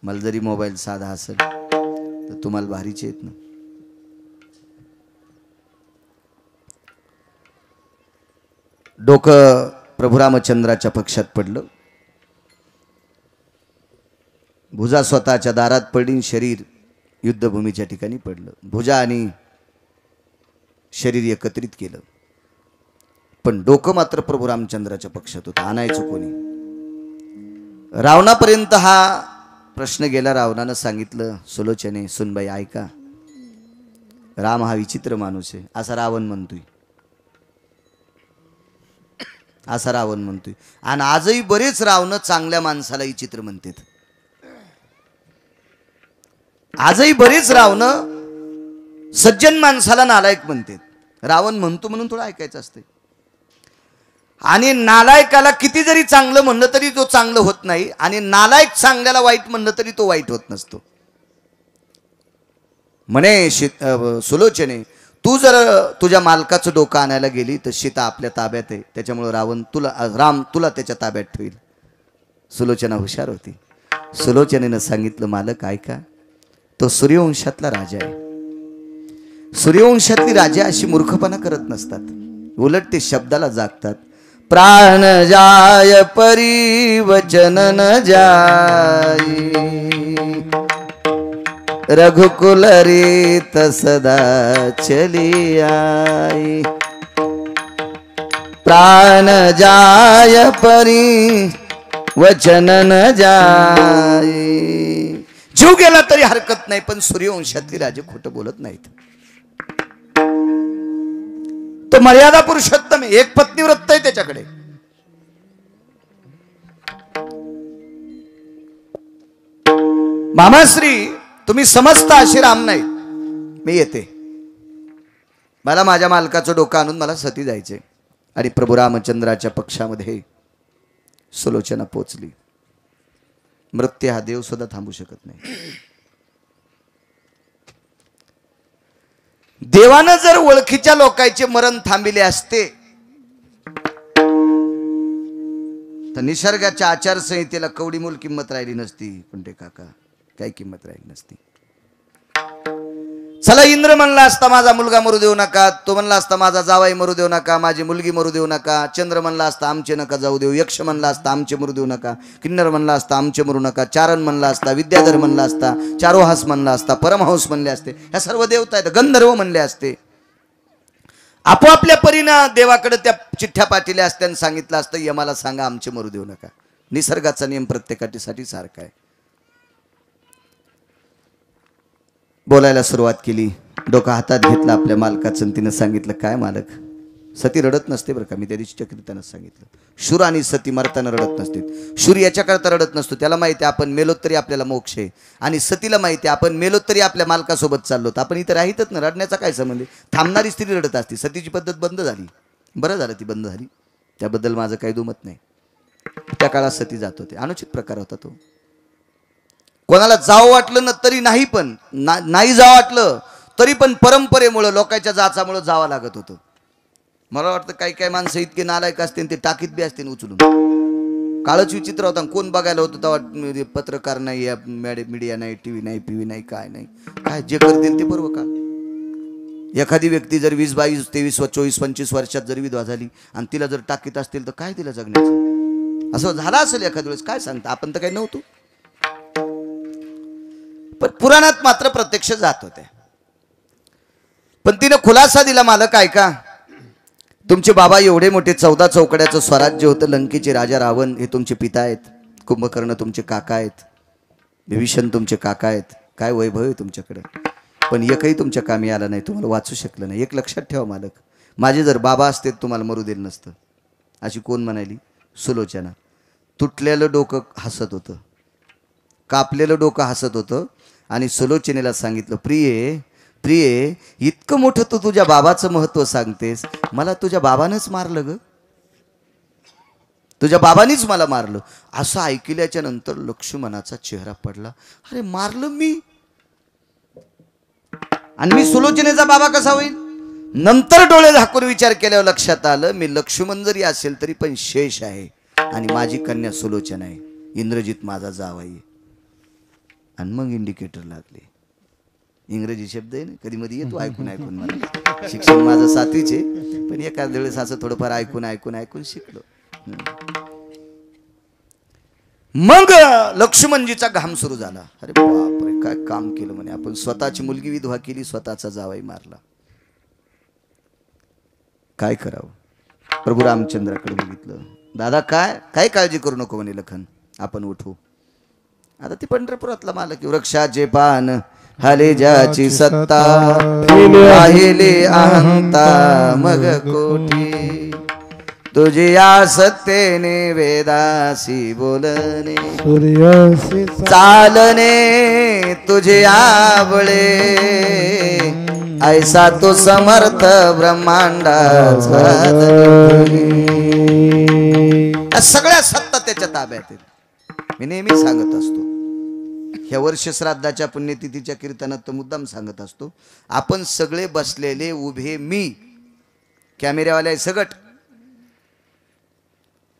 मला जरी मोबाईल साधा असेल तर तुम्हाला भारीचे येत ना. डोकं प्रभू रामचंद्राच्या पक्षात पडलं. भुजा स्वतःच्या दारात पडली, शरीर युद्धभूमीच्या ठिकाणी पडलं. भुजा आणि शरीर एकत्रित केलं, पण डोकं मात्र प्रभू रामचंद्राच्या पक्षात होतं. आणायचं कोणी? रावणापर्यंत हा प्रश्न गेला. रावणानं सांगितलं, सुलोचने सुनबाई ऐका, राम हा विचित्र माणूस आहे. असा रावण म्हणतोय, असा रावण म्हणतोय. आणि आजही बरेच रावण चांगल्या माणसाला विचित्र म्हणतात. आजही बरेच रावण सज्जन माणसाला नालायक म्हणतात. रावण म्हणतो म्हणून थोडं ऐकायचं असते. आणि नालायकाला किती जरी चांगलं म्हणलं तरी तो चांगलं होत नाही, आणि नालायक चांगल्याला वाईट म्हणलं तरी तो वाईट होत नसतो. म्हणे सुलोचने, तू जर तुझ्या मालकाचं डोकं आणायला गेली तर सीता आपल्या ताब्यात आहे, त्याच्यामुळे राम तुला त्याच्या ताब्यात ठेवील. सुलोचना हुशार होती. सुलोचनेनं सांगितलं, मालक ऐका, तो सूर्यवंशातला राजा आहे. सूर्यवंशातली राजा अशी मूर्खपणा करत नसतात, उलट ते शब्दाला जागतात. प्राण जाय परी वचन न जाई, रघुकुल रीत सदा चली आई. प्राण जाय परी वचन न जाई. जीव गेला तरी हरकत नाही, पण सूर्यवंशातली राजे खोटं बोलत नाहीत. तो मर्यादा पुरुषोत्तम आहे. एक पत्नी व्रत आहे त्याच्याकडे. मामाश्री, तुम्ही समजता अशी राम नाही. मी येते, मला माझ्या मालकाचं डोकं आणून मला सती जायचे. आणि प्रभू रामचंद्राच्या पक्षामध्ये सुलोचना पोचली. मृत्यू हा देव सुद्धा थांबू शकत नाही. देवानं जर ओळखीच्या लोकांचे मरण थांबिले असते तर निसर्गाच्या आचारसंहितेला कवडी मूल किंमत राहिली नसती. पण ते काका काही किंमत राहिली नसती. चला, इंद्र म्हणला असता माझा मुलगा मरू देऊ नका, तो म्हणला असता माझा जावाई मरू देऊ नका, माझी मुलगी मरू देऊ नका. चंद्र म्हणला असता आमचे नका जाऊ देऊ. यक्ष म्हणला असता आमचे मरू देऊ नका. किन्नर म्हणला असता आमचे मरू नका. चारण म्हणला असता, विद्याधर म्हणला असता, चारोहास म्हणला असता, परमहंस म्हणले असते. ह्या सर्व देवता आहेत. गंधर्व म्हणले असते. आपोआपल्या परीनं देवाकडे त्या चिठ्ठ्या पाठवल्या असत्या आणि सांगितलं असतं, यमाला सांगा आमचे मरू देऊ नका. निसर्गाचा नियम प्रत्येकासाठी सारखा आहे. बोलायला सुरुवात केली. डोकं हातात घेतलं आपल्या मालकाचं. तिनं सांगितलं, काय मालक, सती रडत नसते बरं का. मी त्या दिवशी चक्री त्यांना सांगितलं, शूर आणि सती मरताना रडत नसते. शूर याच्या करता रडत नसतो, त्याला माहिती आहे आपण मेलोत तरी आपल्याला मोक्ष आहे. आणि सतीला माहिती आहे आपण मेलोत तरी आपल्या मालकासोबत चाललो. आपण इथं राहितच ना, रडण्याचा काय संबंध आहे. थांबणारी स्त्री रडत असते. सतीची पद्धत बंद झाली. बरं झालं ती बंद झाली, त्याबद्दल माझं काही दुमत नाही. त्या काळात सती जात होते. अनुचित प्रकार होता तो. कोणाला जावं वाटलं ना तरी नाही, पण नाही जावं वाटलं तरी पण परंपरेमुळं, लोकांच्या जाचामुळं जावं लागत होतं. मला वाटतं काही काही माणसं इतके नालायक असतील ते टाकीत बी असतील उचलून. काळच विचित्र होता. कोण बघायला होतं तेव्हा? पत्रकार नाही, मीडिया नाही, टीव्ही नाही, पीव्ही नाही, काय नाही. काय जे करतील ते बरोबर का. एखादी व्यक्ती जर 20, 22, 23, 24, 25 वर्षात जर विधवा झाली आणि तिला जर टाकीत असतील तर काय तिला जगण्याचं? असं झालं असेल एखाद्या वेळेस, काय सांगता, आपण तर काही नव्हतो. पण पुराणात मात्र प्रत्यक्ष जात होते. पण तिने खुलासा दिला, मालक ऐका, तुमचे बाबा एवढे मोठे 14 चौकड्याचं स्वराज्य होतं, लंकेचे राजा रावण हे तुमचे पिता आहेत, कुंभकर्ण तुमचे काका आहेत, विभीषण तुमचे काका आहेत, काय वैभव आहे तुमच्याकडे, पण एकही तुमच्या कामी आला नाही, तुम्हाला वाचू शकलं नाही. एक लक्षात ठेवा मालक, माझे जर बाबा असते तुम्हाला मरू दिलं नसतं. अशी कोण म्हणाली? सुलोचना. तुटलेलं डोकं हसत होतं, कापलेलं डोकं हसत होतं आणि सुलोचनेला सांगितलं, प्रिये प्रिये, इतकं मोठं तू तुझ्या बाबाचं महत्व सांगतेस, मला तुझ्या बाबानंच मारलं ग, तुझ्या बाबानीच मला मारलं. असं ऐकल्याच्या नंतर लक्ष्मणाचा चेहरा पडला. अरे मारलं मी, आणि मी सुलोचनेचा बाबा कसा होईल? नंतर डोळे झाकून विचार केल्यावर लक्षात आलं, मी लक्ष्मण जरी असेल तरी पण शेष आहे आणि माझी कन्या सुलोचना आहे, इंद्रजित माझा जावई आहे. आणि मग इंडिकेटर लागले. इंग्रजी शब्द आहे ना, कधी मध्ये येतो ऐकून ऐकून, मला शिक्षण माझं 7वीचे, पण एखाद्या वेळेस असं थोडंफार ऐकून ऐकून ऐकून शिकलो. मग लक्ष्मणजीचा घाम सुरू झाला. अरे बापरे, काय काम केलं म्हणे आपण, स्वतःची मुलगी विधवा केली, स्वतःचा जावई मारला, काय करावं? प्रभू रामचंद्राकडे बघितलं. दादा काय काय काळजी करू नको म्हणे लखन, आपण उठू. आता ती पंढरपुरातला मालक, वृक्षाचे पान हाले ज्याची सत्ता, राहिले अहंता मग कोठी, तुझी या सत्तेने वेदासी बोलणे, चालणे तुझे आवळे, ऐसा तो समर्थ ब्रह्मांडाचा. सगळ्या सत्ता त्याच्या ताब्यात आहेत. मी नेहमी सांगत असतो, ह्या वर्ष श्राद्धाच्या पुण्यतिथीच्या कीर्तनात तो मुद्दाम सांगत असतो, आपण सगळे बसलेले उभे, मी कॅमेऱ्यावाले सगट,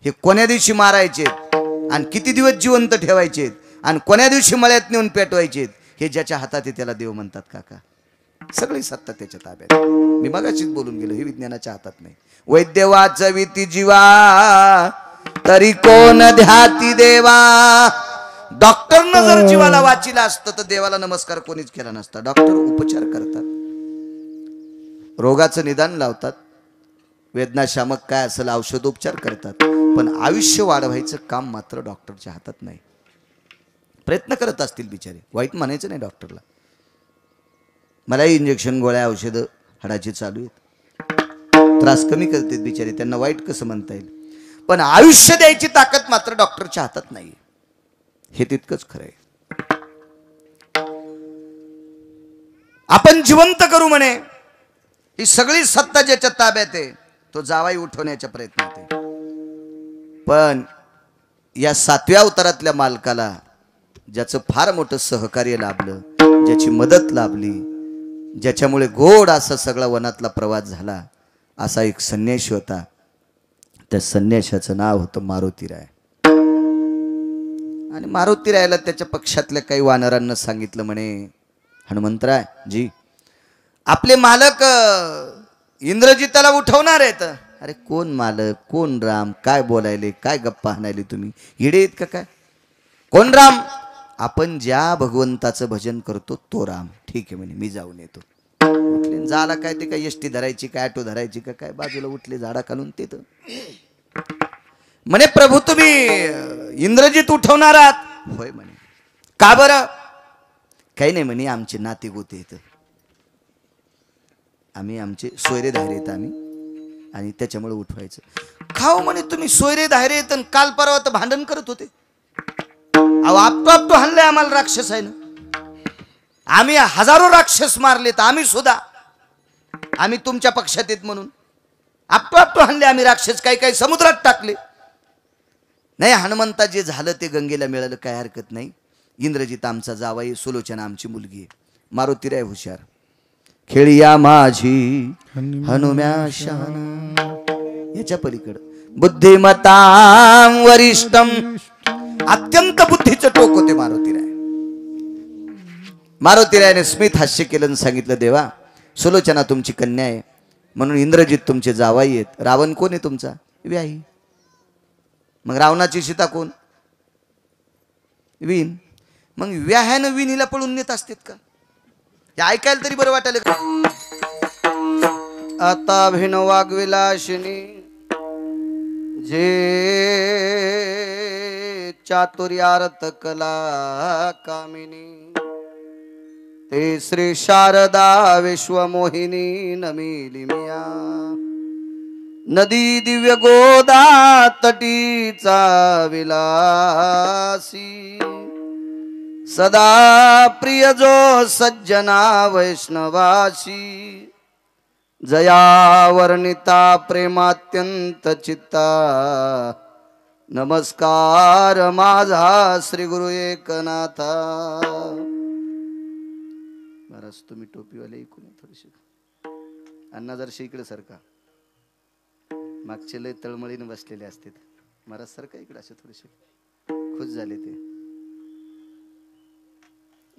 हे कोण्या दिवशी मारायचे आणि किती दिवस जिवंत ठेवायचे आणि कोण्या दिवशी मळ्यात नेऊन पेटवायचे, हे ज्याच्या हातात आहे त्याला देव म्हणतात काका. सगळी सत्ता त्याच्या ताब्यात. मी मगाशीच बोलून गेलो, हे विज्ञानाच्या हातात नाही. वैद्य वाचविती जीवा तरी कोण ध्याती देवा. डॉक्टरनं जर जीवाला वाचिला असतं तर देवाला नमस्कार कोणीच केला नसता. डॉक्टर उपचार करतात, रोगाचं निदान लावतात, वेदनाशामक काय असेल औषधोपचार करतात, पण आयुष्य वाढवायचं काम मात्र डॉक्टरच्या हातात नाही. प्रयत्न करत असतील बिचारे, वाईट म्हणायचं नाही डॉक्टरला. मलाही इंजेक्शन गोळ्या औषधं हाडाची चालू आहेत, त्रास कमी करतात बिचारे, त्यांना वाईट कसं म्हणता येईल, पण आयुष्य द्यायची ताकद मात्र डॉक्टरच्या हातात नाही, हे तितकंच खरं आहे. आपण जिवंत करू म्हणे, ही सगळी सत्ता ज्याच्या ताब्यात आहे तो जावाई उठवण्याच्या प्रयत्नात आहे. पण या 7व्या अवतारातल्या मालकाला ज्याचं फार मोठं सहकार्य लाभलं, ज्याची मदत लाभली, ज्याच्यामुळे गोड असा सगळा वनातला प्रवास झाला, असा एक संन्यासी होता. त्या संन्याशाचं नाव होतं मारुतीराय. आणि मारुतीरायला त्याच्या पक्षातल्या काही वानरांना सांगितलं म्हणे, हनुमंतराय जी, आपले मालक इंद्रजिताला उठवणार आहेत. अरे कोण मालक, कोण राम, काय बोलायले, काय गप्पा हाणायले तुम्ही, येडे आहेत का काय? कोण राम? आपण ज्या भगवंताचं भजन करतो तो राम. ठीक आहे म्हणे, मी जाऊन येतो. उठले झाला काय, ते काय एसटी धरायची काय, ऑटो धरायची का काय, बाजूला उठले झाडा खालून. ते म्हणे प्रभू तुम्ही इंद्रजित उठवणार आहात? होय म्हणे. का बरं? काही नाही म्हणे, आमचे नाते गोते येत, आम्ही आमचे सोयरे धायरे येत आम्ही, आणि त्याच्यामुळे उठवायचं. खाऊ म्हणे तुम्ही सोयरे धायरे येत, काल परवा तर भांडण करत होते. अहो आपटो हाणलंय आम्हाला राक्षस आहे ना, आम्ही हजारो राक्षस मारलेत, आम्ही सुद्धा, आम्ही तुमच्या पक्षात येत म्हणून आपटो हाणले आम्ही राक्षस, काही काही समुद्रात टाकले. नाही हनुमंता, जे झालं ते गंगेला मिळालं, काय हरकत नाही. इंद्रजित आमचा जावाई, सुलोचना आमची मुलगी आहे. मारुतीराय हुशार, खेळिया माझी हनुम्या शान, याच्या पलीकडं बुद्धिमतां वरिष्ठम, अत्यंत बुद्धीचं टोक होते मारुतीराय. मारुतीरायने स्मित हास्य केलं आणि सांगितलं, देवा सुलोचना तुमची कन्या आहे, म्हणून इंद्रजित तुमचे जावाई आहेत. रावण कोण आहे तुमचा? व्याही. मग रावणाची सीता कोण? विण. मग व्याह्यानं विणीला पळून नेत असतात का? हे ऐकायला तरी बरं वाटायला का? आता भिन वागविलाशिनी जे चातुर्यार्थ कला कामिनी, ते श्री शारदा विश्वमोहिनी नमिली मिया. नदी दिव्य गोदा तटीचा विलासी, सदा प्रिय जो सज्जना वैष्णवासी. जया वर्णिता प्रेमात्यंत चित्ता, नमस्कार माझा श्री गुरु एकनाथा. महाराज तुम्ही टोपीवाले ऐकून थोडीशी अण्णा जर इकडे सारखा, मागचे लय तळमळीने बसलेले असते. महाराज सारखा इकडे असे थोडेसे खुश झाले ते.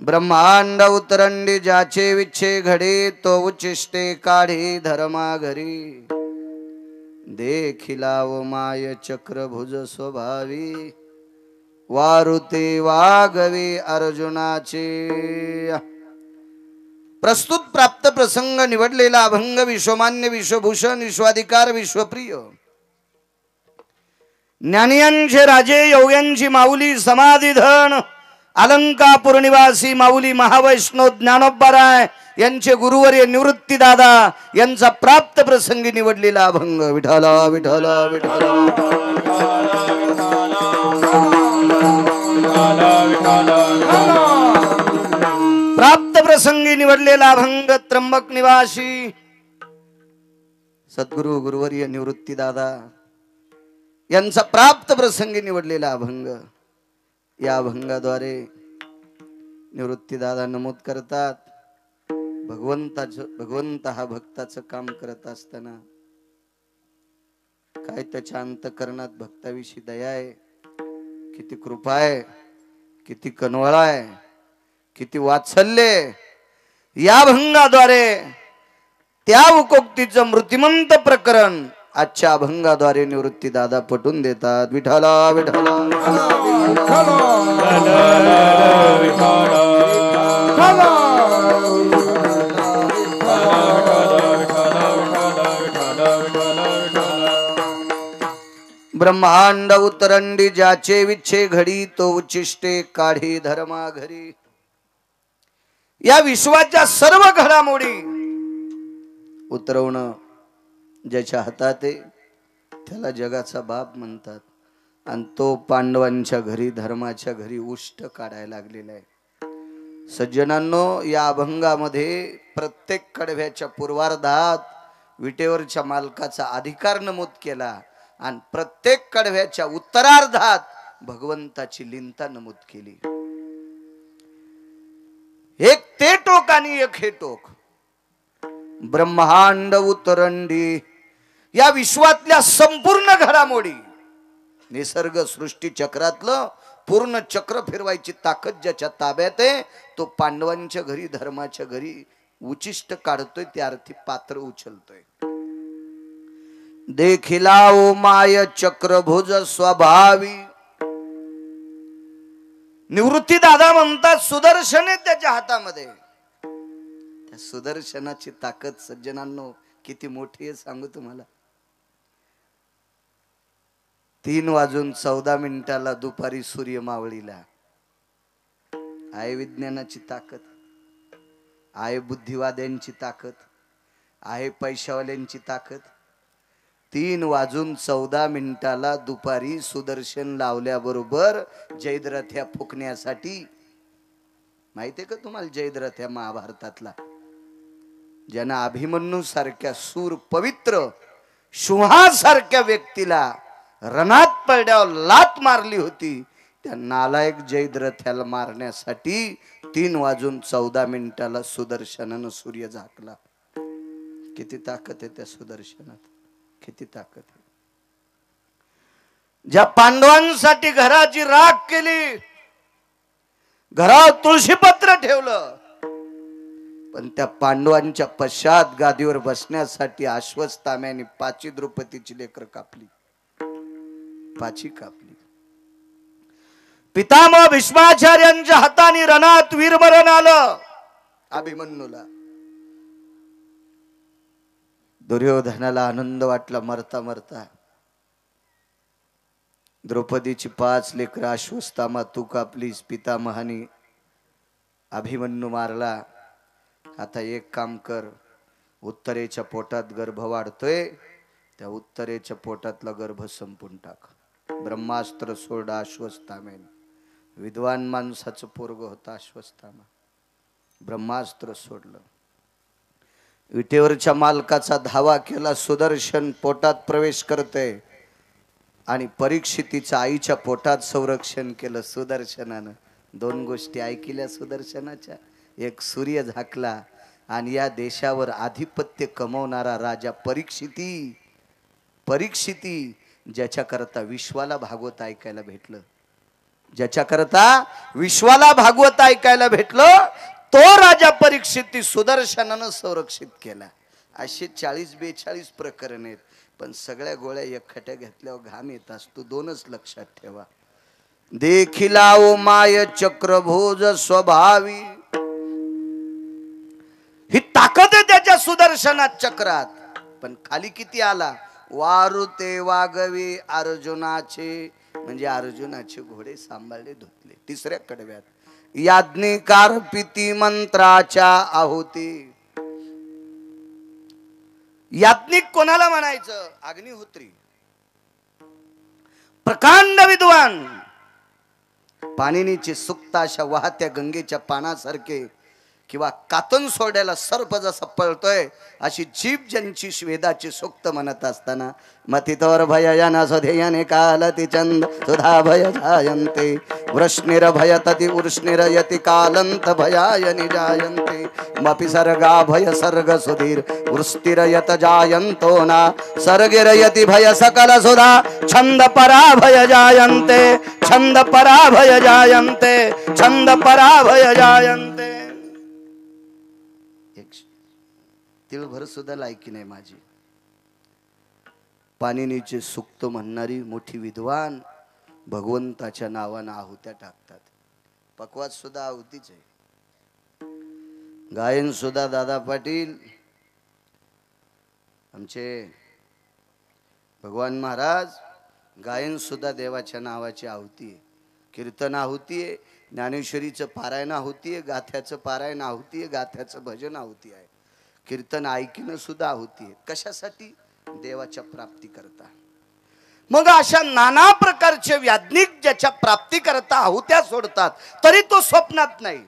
ब्रह्मांड उतरंडी ज्याचे विच्छे घडे, तो उचिष्टे काढे धर्मा घरी. देखिला व माय चक्रभुज स्वभावी, वारुते वागवे अर्जुनाचे. प्रस्तुत प्राप्त प्रसंग निवडलेला अभंग विश्वमान्य विश्वभूषण विश्वाधिकार विश्वप्रिय ज्ञानियांचे राजे योग्यांची माऊली समाधिधन अलंकापूर निवासी माऊली महावैष्णव ज्ञानोबाराय यांचे गुरुवर्य निवृत्ती दादा यांचा प्राप्त प्रसंगी निवडलेला अभंग. विठला विठला विठला प्राप्त प्रसंगी निवडलेला अभंग त्र्यंबक निवासी सद्गुरु गुरुवर्य निवृत्ती दादा यांचा प्राप्त प्रसंगी निवडलेला अभंग. या अभंगाद्वारे निवृत्ती दादा नमूद करतात, भगवंत हा भक्ताचं काम करत असताना काय त्याच्या अंतःकरणात भक्ताविषयी दया आहे, किती कृपा आहे, किती कनवळा आहे, किती वात्सल्य. या अभंगाद्वारे त्या उकोक्तीचं मृतिमंत प्रकरण आजच्या अभंगाद्वारे निवृत्ती दादा पटून देतात. विठला विठला ब्रह्मांड उतरंडी ज्याचे विच्छे घडी, तो उचिष्टे काढी धर्मा घरी. या विश्वाच्या सर्व घडामोडी उतरवणं ज्याच्या हातात आहे त्याला जगाचा बाप म्हणतात. आणि तो पांडवांच्या घरी धर्माच्या घरी उष्ट काढायला लागलेला आहे. सज्जनांनो, या अभंगामध्ये प्रत्येक कडव्याच्या पूर्वार्धात विटेवरच्या मालकाचा अधिकार नमूद केला आणि प्रत्येक कडव्याच्या उत्तरार्धात भगवंताची लीनता नमूद केली. एक ते टोक आणि एक हे टोक. ब्रह्मांड उतरंडी या विश्वातल्या संपूर्ण घडामोडी, निसर्ग सृष्टी चक्रातलं पूर्ण चक्र फिरवायची ताकद ज्याच्या ताब्यात आहे तो पांडवांच्या घरी धर्माच्या घरी उचिष्ट काढतोय, त्या अर्थी पात्र उचलतोय. देखिला ओ माय चक्रभुज स्वभावी. निवृत्ती दादा म्हणतात सुदर्शन आहे त्याच्या हातामध्ये. त्या सुदर्शनाची ताकद सज्जनांनो किती मोठी आहे सांगू तुम्हाला. 3:14 दुपारी सूर्य मावळीला आहे विज्ञानाची ताकद, आहे बुद्धिवाद्यांची ताकद, आहे पैशावाल्यांची ताकद. 3:14 दुपारी सुदर्शन लावल्याबरोबर जयद्रथ्या फुकण्यासाठी. माहितीये का तुम्हाला जयद्रथ्या महाभारतातला, ज्यांना अभिमन्यू सारख्या सूर पवित्र सिंहासारख्या व्यक्तीला रणात पडल्यावर लात मारली होती, त्या नालायक जयद्रथ्याला मारण्यासाठी 3:14 सुदर्शनानं सूर्य झाकला. किती ताकद आहे त्या सुदर्शनात, किती ताकद आहे. ज्या पांडवांसाठी घराची राख केली, घरावर तुळशीपत्र ठेवलं, पण त्या पांडवांच्या पश्चात गादीवर बसण्यासाठी अश्वत्थाम्याने 5 द्रौपदीची लेकर कापली, 5 कापली. पितामह भीष्माचार्यांच्या हाताने रणात वीरमरण आलं अभिमन्यूला. दुर्योधनाला आनंद वाटला मरता मरता. द्रौपदीची 5 लेकर अश्वत्थामा तू कापलीस, पितामहाने अभिमन्यू मारला. आता एक काम कर, उत्तरेच्या पोटात गर्भ वाढतोय, त्या उत्तरेच्या पोटातला गर्भ संपून टाक. ब्रह्मास्त्र सोडा अश्वत्थाम्याने. विद्वान माणसाचं पोरग होता अश्वत्थामा. ब्रह्मास्त्र सोडलं. विटेवरच्या मालकाचा धावा केला. सुदर्शन पोटात प्रवेश करतोय आणि परीक्षितीच्या आईच्या पोटात संरक्षण केलं सुदर्शनानं. 2 गोष्टी ऐकल्या सुदर्शनाच्या. एक सूर्य झाकला आणि या देशावर आधिपत्य कमवणारा राजा परीक्षिती ज्याच्या करता विश्वाला भागवत ऐकायला भेटलं, ज्याच्या करता विश्वाला भागवत ऐकायला भेटलं, तो राजा परीक्षिती सुदर्शनानं संरक्षित केला. असे 40-42 प्रकरण आहेत. पण सगळ्या गोळ्या एकखट्या घेतल्यावर घाम येत असतो. 2च लक्षात ठेवा. देखिला ओ माय चक्रभोज स्वभावी. ही ताकद आहे त्याच्या सुदर्शनात चक्रात. पण खाली किती आला? वारुते वागवे अर्जुनाचे, म्हणजे अर्जुनाचे घोडे सांभाळले धुतले. 3ऱ्या कडव्यात याज्ञिकार पिती मंत्राच्या आहुती. याज्ञिक कोणाला म्हणायचं? अग्निहोत्री. प्रकांड विद्वान. पाणिनीचे सुक्त अशा वाहत्या गंगेच्या पानासारखे, किंवा कातन सोड्याला सर्प जसा पळतोय अशी जीभ ज्यांची वेदाची सुक्त म्हणत असताना मतितोर भययन स्वधेयने कालति चंद सुधा भय जायन्ते वृष्णिर भयतति उर्ष्णिर यति कालंत भयाय निजायन्ते मपि सर्गा भय सर्ग सुधीर वृष्टिर यत जायन्तो ना सर्गिर यति भय सकल सुधा छंद पराभय जायन्ते छंद पराभय जायन्ते छंद पराभय जायन्ते. तिळभर सुद्धा लायकी नाही माझी. पाणिनीचे सुक्त म्हणणारी मोठी विद्वान भगवंताच्या नावानं आहुत्या टाकतात. पकवास सुद्धा आहुतीच आहे. गायन सुद्धा दादा पाटील आमचे भगवान महाराज, गायन सुद्धा देवाच्या नावाची आहुती आहे. कीर्तन आहुती आहे, ज्ञानेश्वरीचं पारायण आहुती आहे, गाथ्याचं पारायण आहुती आहे, गाथ्याचं भजन आहुती आहे, कीर्तन ऐकणं सुद्धा आहुती आहे. कशासाठी? देवाच्या प्राप्ती करता. मग अशा नाना प्रकारचे याज्ञिक ज्याच्या प्राप्ती करता आहुत्या सोडतात तरी तो स्वप्नात नाही.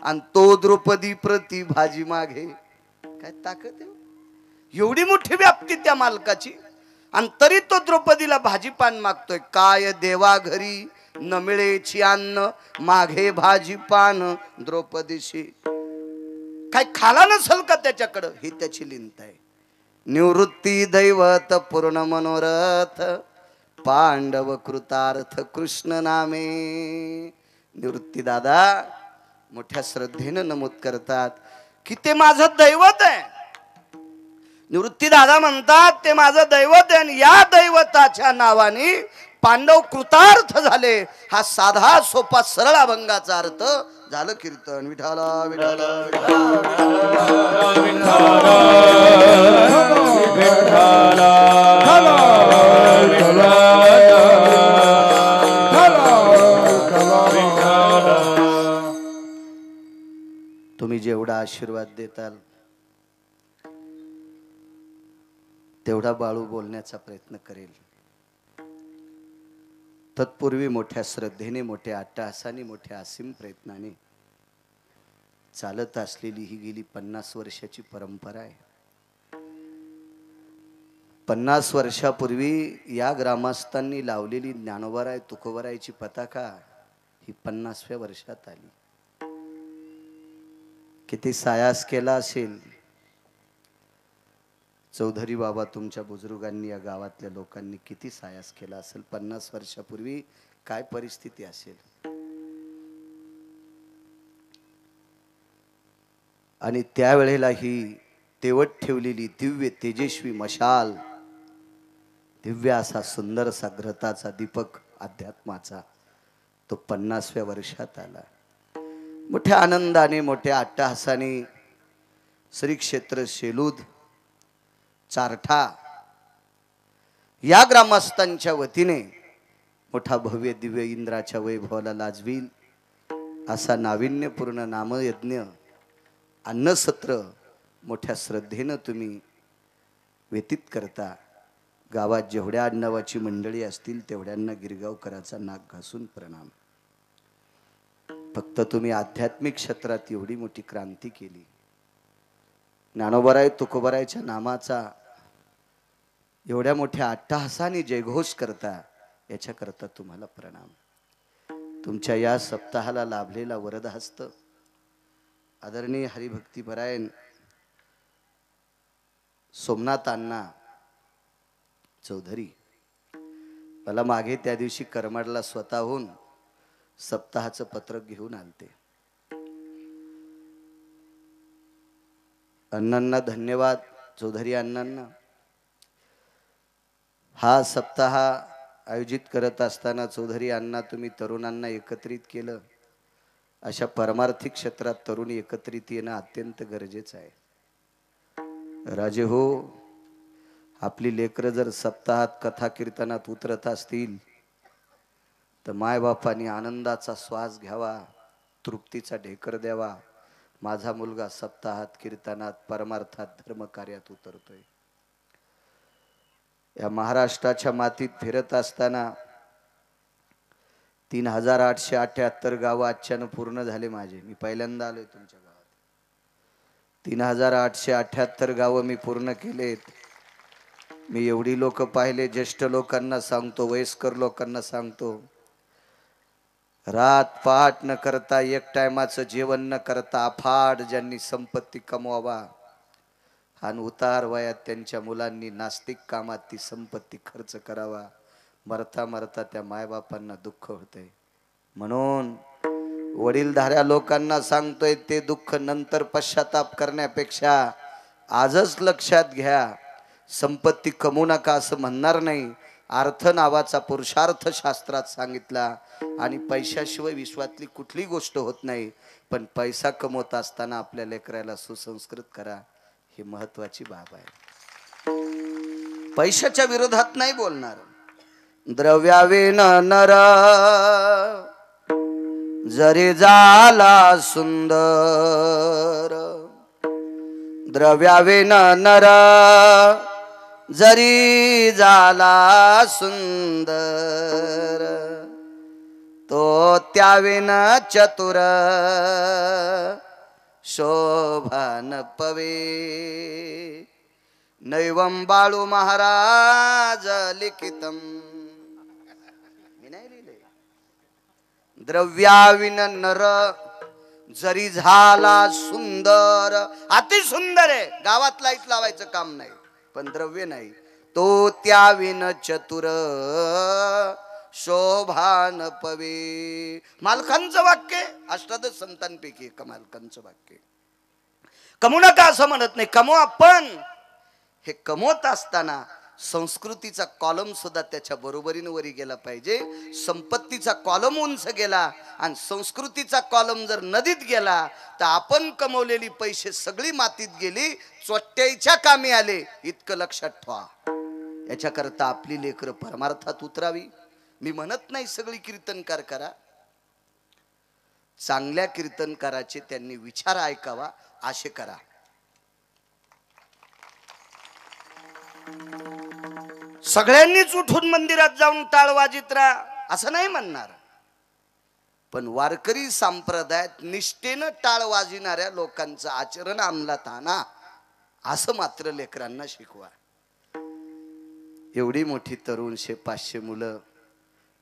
आणि तो द्रौपदी प्रति भाजी मागे. काय ताकद आहे! एवढी मोठी व्याप्ती त्या मालकाची, आणि तरी तो द्रौपदीला भाजीपान मागतोय. काय देवा घरी न मिळेची अन्न मागे भाजीपान द्रौपदीशी. काय खाला नसल का त्याच्याकडं? ही त्याची लिंत आहे. निवृत्ती दैवत पूर्ण मनोरथ पांडव कृतार्थ कृष्ण नामे. निवृत्ती दादा मोठ्या श्रद्धेनं नमूद करतात की ते माझं दैवत आहे. निवृत्ती दादा म्हणतात ते माझं दैवत आहे, आणि या दैवताच्या नावाने पांडव कृतार्थ झाले. हा साधा सोपा सरळ अभंगाचा अर्थ झालं कीर्तन. विठाला विठाला तुम्ही जेवढा आशीर्वाद देताल तेवढा बाळू बोलण्याचा प्रयत्न करेल. तत्पूर्वी मोठ्या श्रद्धेने, मोठ्या अट्टहासाने, मोठ्या असीम प्रयत्नाने चालत असलेली ही गेली 50 वर्षाची परंपरा आहे. 50 वर्षापूर्वी या ग्रामस्थांनी लावलेली ज्ञानोबाराय तुकोबारायची पताका ही 50व्या वर्षात आली. किती सायास केला असेल चौधरी बाबा, तुमच्या बुजुर्गांनी, या गावातल्या लोकांनी किती सायास केला असेल. 50 वर्षापूर्वी काय परिस्थिती असेल. आणि त्यावेळेला ही तेवत ठेवलेली दिव्य तेजस्वी मशाल, दिव्य असा सुंदरसा ग्रताचा दीपक अध्यात्माचा, तो 50व्या वर्षात आला. मोठ्या आनंदाने मोठ्या अट्टहासाने श्री क्षेत्र शेलूद चारठा या ग्रामस्थांच्या वतीने मोठा भव्य दिव्य इंद्राच्या वैभवाला लाजवील असा नाविन्यपूर्ण नामयज्ञ अन्नसत्र मोठ्या श्रद्धेनं तुम्ही व्यतीत करता. गावात जेवढ्या आडनावाची मंडळी असतील तेवढ्यांना गिरगावकराचा नाक घासून प्रणाम. फक्त तुम्ही आध्यात्मिक क्षेत्रात एवढी मोठी क्रांती केली, ज्ञानोबराय तुकोबरायच्या नामाचा एवढ्या मोठ्या अट्टहासाने जयघोष करता, याच्याकरता तुम्हाला प्रणाम. तुमच्या या सप्ताहाला लाभलेला वरदहस्त आदरणीय हरिभक्तीपरायण सोमनाथ अण्णा चौधरी मला मागे त्या दिवशी करमाडला स्वतःहून सप्ताहाचं पत्रक घेऊन आलते. अण्णांना धन्यवाद, चौधरी अण्णांना. हा सप्ताह आयोजित करत असताना चौधरी अण्णा तुम्ही तरुणांना एकत्रित केलं. अशा परमार्थिक क्षेत्रात तरुण एकत्रित येणं अत्यंत गरजेचं आहे. राजे हो, आपली लेकरं जर सप्ताहात कथा कीर्तनात उतरत असतील तर मायबापांनी आनंदाचा श्वास घ्यावा, तृप्तीचा ढेकर द्यावा. माझा मुलगा सप्ताहात कीर्तनात परमार्थात धर्मकार्यात उतरतोय. या महाराष्ट्राच्या मातीत फिरत असताना 3878 गावं आजच्यानं पूर्ण झाले माझे. मी पहिल्यांदा आलोय तुमच्या गावात. 3878 गावं मी पूर्ण केलेत. मी एवढी लोक पाहिले. ज्येष्ठ लोकांना सांगतो, वयस्कर लोकांना सांगतो, रात पहाट न करता, एक टायमाचं जेवण न करता अफाट ज्यांनी संपत्ती कमवावा आणि उतार वयात त्यांच्या मुलांनी नास्तिक कामात ती संपत्ती खर्च करावा, मरता मरता त्या मायबापांना दुःख होतंय. म्हणून वडीलधाऱ्या लोकांना सांगतोय, ते दुःख नंतर पश्चाताप करण्यापेक्षा आजच लक्षात घ्या. संपत्ती कमवू नका असं म्हणणार नाही. अर्थ नावाचा पुरुषार्थ शास्त्रात सांगितला आणि पैशाशिवाय विश्वातली कुठली गोष्ट होत नाही. पण पैसा कमवत असताना आपल्या लेकराला सुसंस्कृत करा, ही महत्वाची बाब आहे. पैशाच्या विरोधात नाही बोलणार. द्रव्यावेन नर जरी झाला सुंदर, द्रव्यावेन नर जरी झाला सुंदर, तो त्यावेन चतुर शोभान पवे. नैवम बाळू महाराज लिखितम. मी नाही लिहिले. द्रव्याविन नर जरी झाला सुंदर, अति सुंदर आहे, गावात लाईट लावायचं काम नाही, पण द्रव्य नाही. तो त्याविन चतुर शोभान पवे. मालकांचं वाक्य, अष्टादश संतांपैकी एक मालकांचं वाक्य. कमवू नका असं म्हणत नाही, कमवा, पण हे कमवत असताना संस्कृतीचा कॉलम सुद्धा त्याच्या बरोबरीने वरी गेला पाहिजे. संपत्तीचा कॉलम उंच गेला आणि संस्कृतीचा कॉलम जर नदीत गेला तर आपण कमवलेली पैसे सगळी मातीत गेली, चोट्याच्या कामी आले, इतकं लक्षात ठेवा. याच्याकरता आपली लेकरं परमार्थात उतरावी. मी म्हणत नाही सगळी कीर्तनकार करा, चांगल्या कीर्तनकाराचे त्यांनी विचार ऐकावा असे करा. सगळ्यांनीच उठून मंदिरात जाऊन टाळ वाजित राहा असं नाही म्हणणार, पण वारकरी संप्रदायात निष्ठेनं टाळ वाजविणाऱ्या लोकांचं आचरण अंमलात आणा असं मात्र लेकरांना शिकवा. एवढी मोठी तरुण 500 मुलं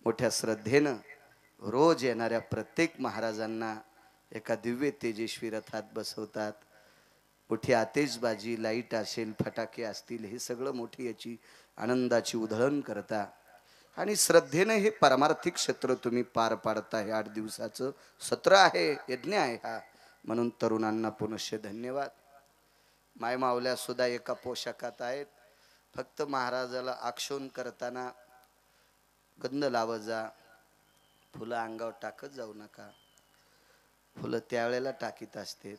मोठ्या श्रद्धेनं रोज येणाऱ्या प्रत्येक महाराजांना एका दिव्य तेजस्वी रथात बसवतात. मोठी आतिषबाजी, लाईट असेल, फटाके असतील, हे सगळं मोठी याची आनंदाची उधळण करता आणि श्रद्धेने हे परमार्थिक क्षेत्र तुम्ही पार पाडता. हे 8 दिवसाचं सत्र आहे, यज्ञ आहे. हा म्हणून तरुणांना पुनश्च धन्यवाद. मायमावल्या सुद्धा एका पोशाखात आहेत. फक्त महाराजाला आक्षोन करताना गंध लावत जा, फुलं अंगावर टाकत जाऊ नका. फुलं त्यावेळेला टाकीत असतात.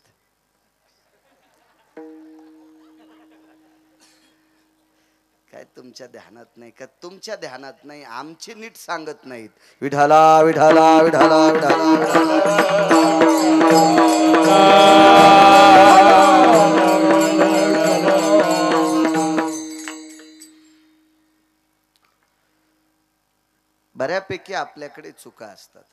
काय तुमच्या ध्यानात नाही का? तुमच्या ध्यानात नाही, आमचे नीट सांगत नाहीत. विठाला विठाला विठाला विठाला बऱ्यापैकी आपल्याकडे चुका असतात.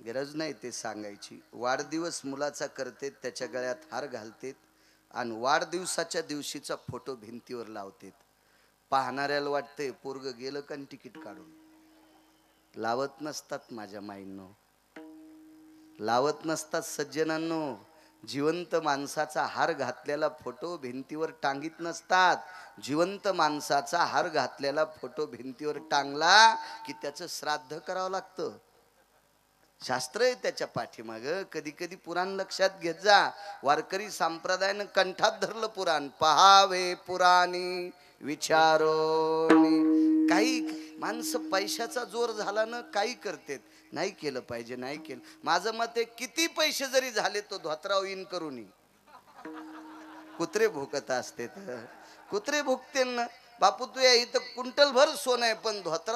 गरज नाही ते सांगायची. वाढदिवस मुलाचा करते, त्याच्या गळ्यात हार घालतेत आणि वाढदिवसाच्या दिवशीचा फोटो भिंतीवर लावतेत. पाहणाऱ्याला वाटतंय पोरग गेलं का तिकीट काढून. लावत नसतात माझ्या माईंनो, लावत नसतात सज्जनांनो. जिवंत माणसाचा हार घातलेला फोटो भिंतीवर टांगीत नसतात. जिवंत माणसाचा हार घातलेला फोटो भिंतीवर टांगला की त्याचं श्राद्ध करावं लागतं. शास्त्र आहे त्याच्या पाठीमाग. कधी कधी पुराण लक्षात घेत जा. वारकरी संप्रदायानं कंठात धरलं पुराण. पहावे पुराणी विचारोनी. काही माणसं पैशाचा जोर झाला ना काही करतेत. नाही केलं पाहिजे, नाही केलं. माझं मत आहे किती पैसे जरी झाले तो धोत्राव इन करून कुत्रे भुकत असते. कुत्रे भुकते ना. बापू तू या इथं कुंटल भर सोनं आहे पण धोत्रा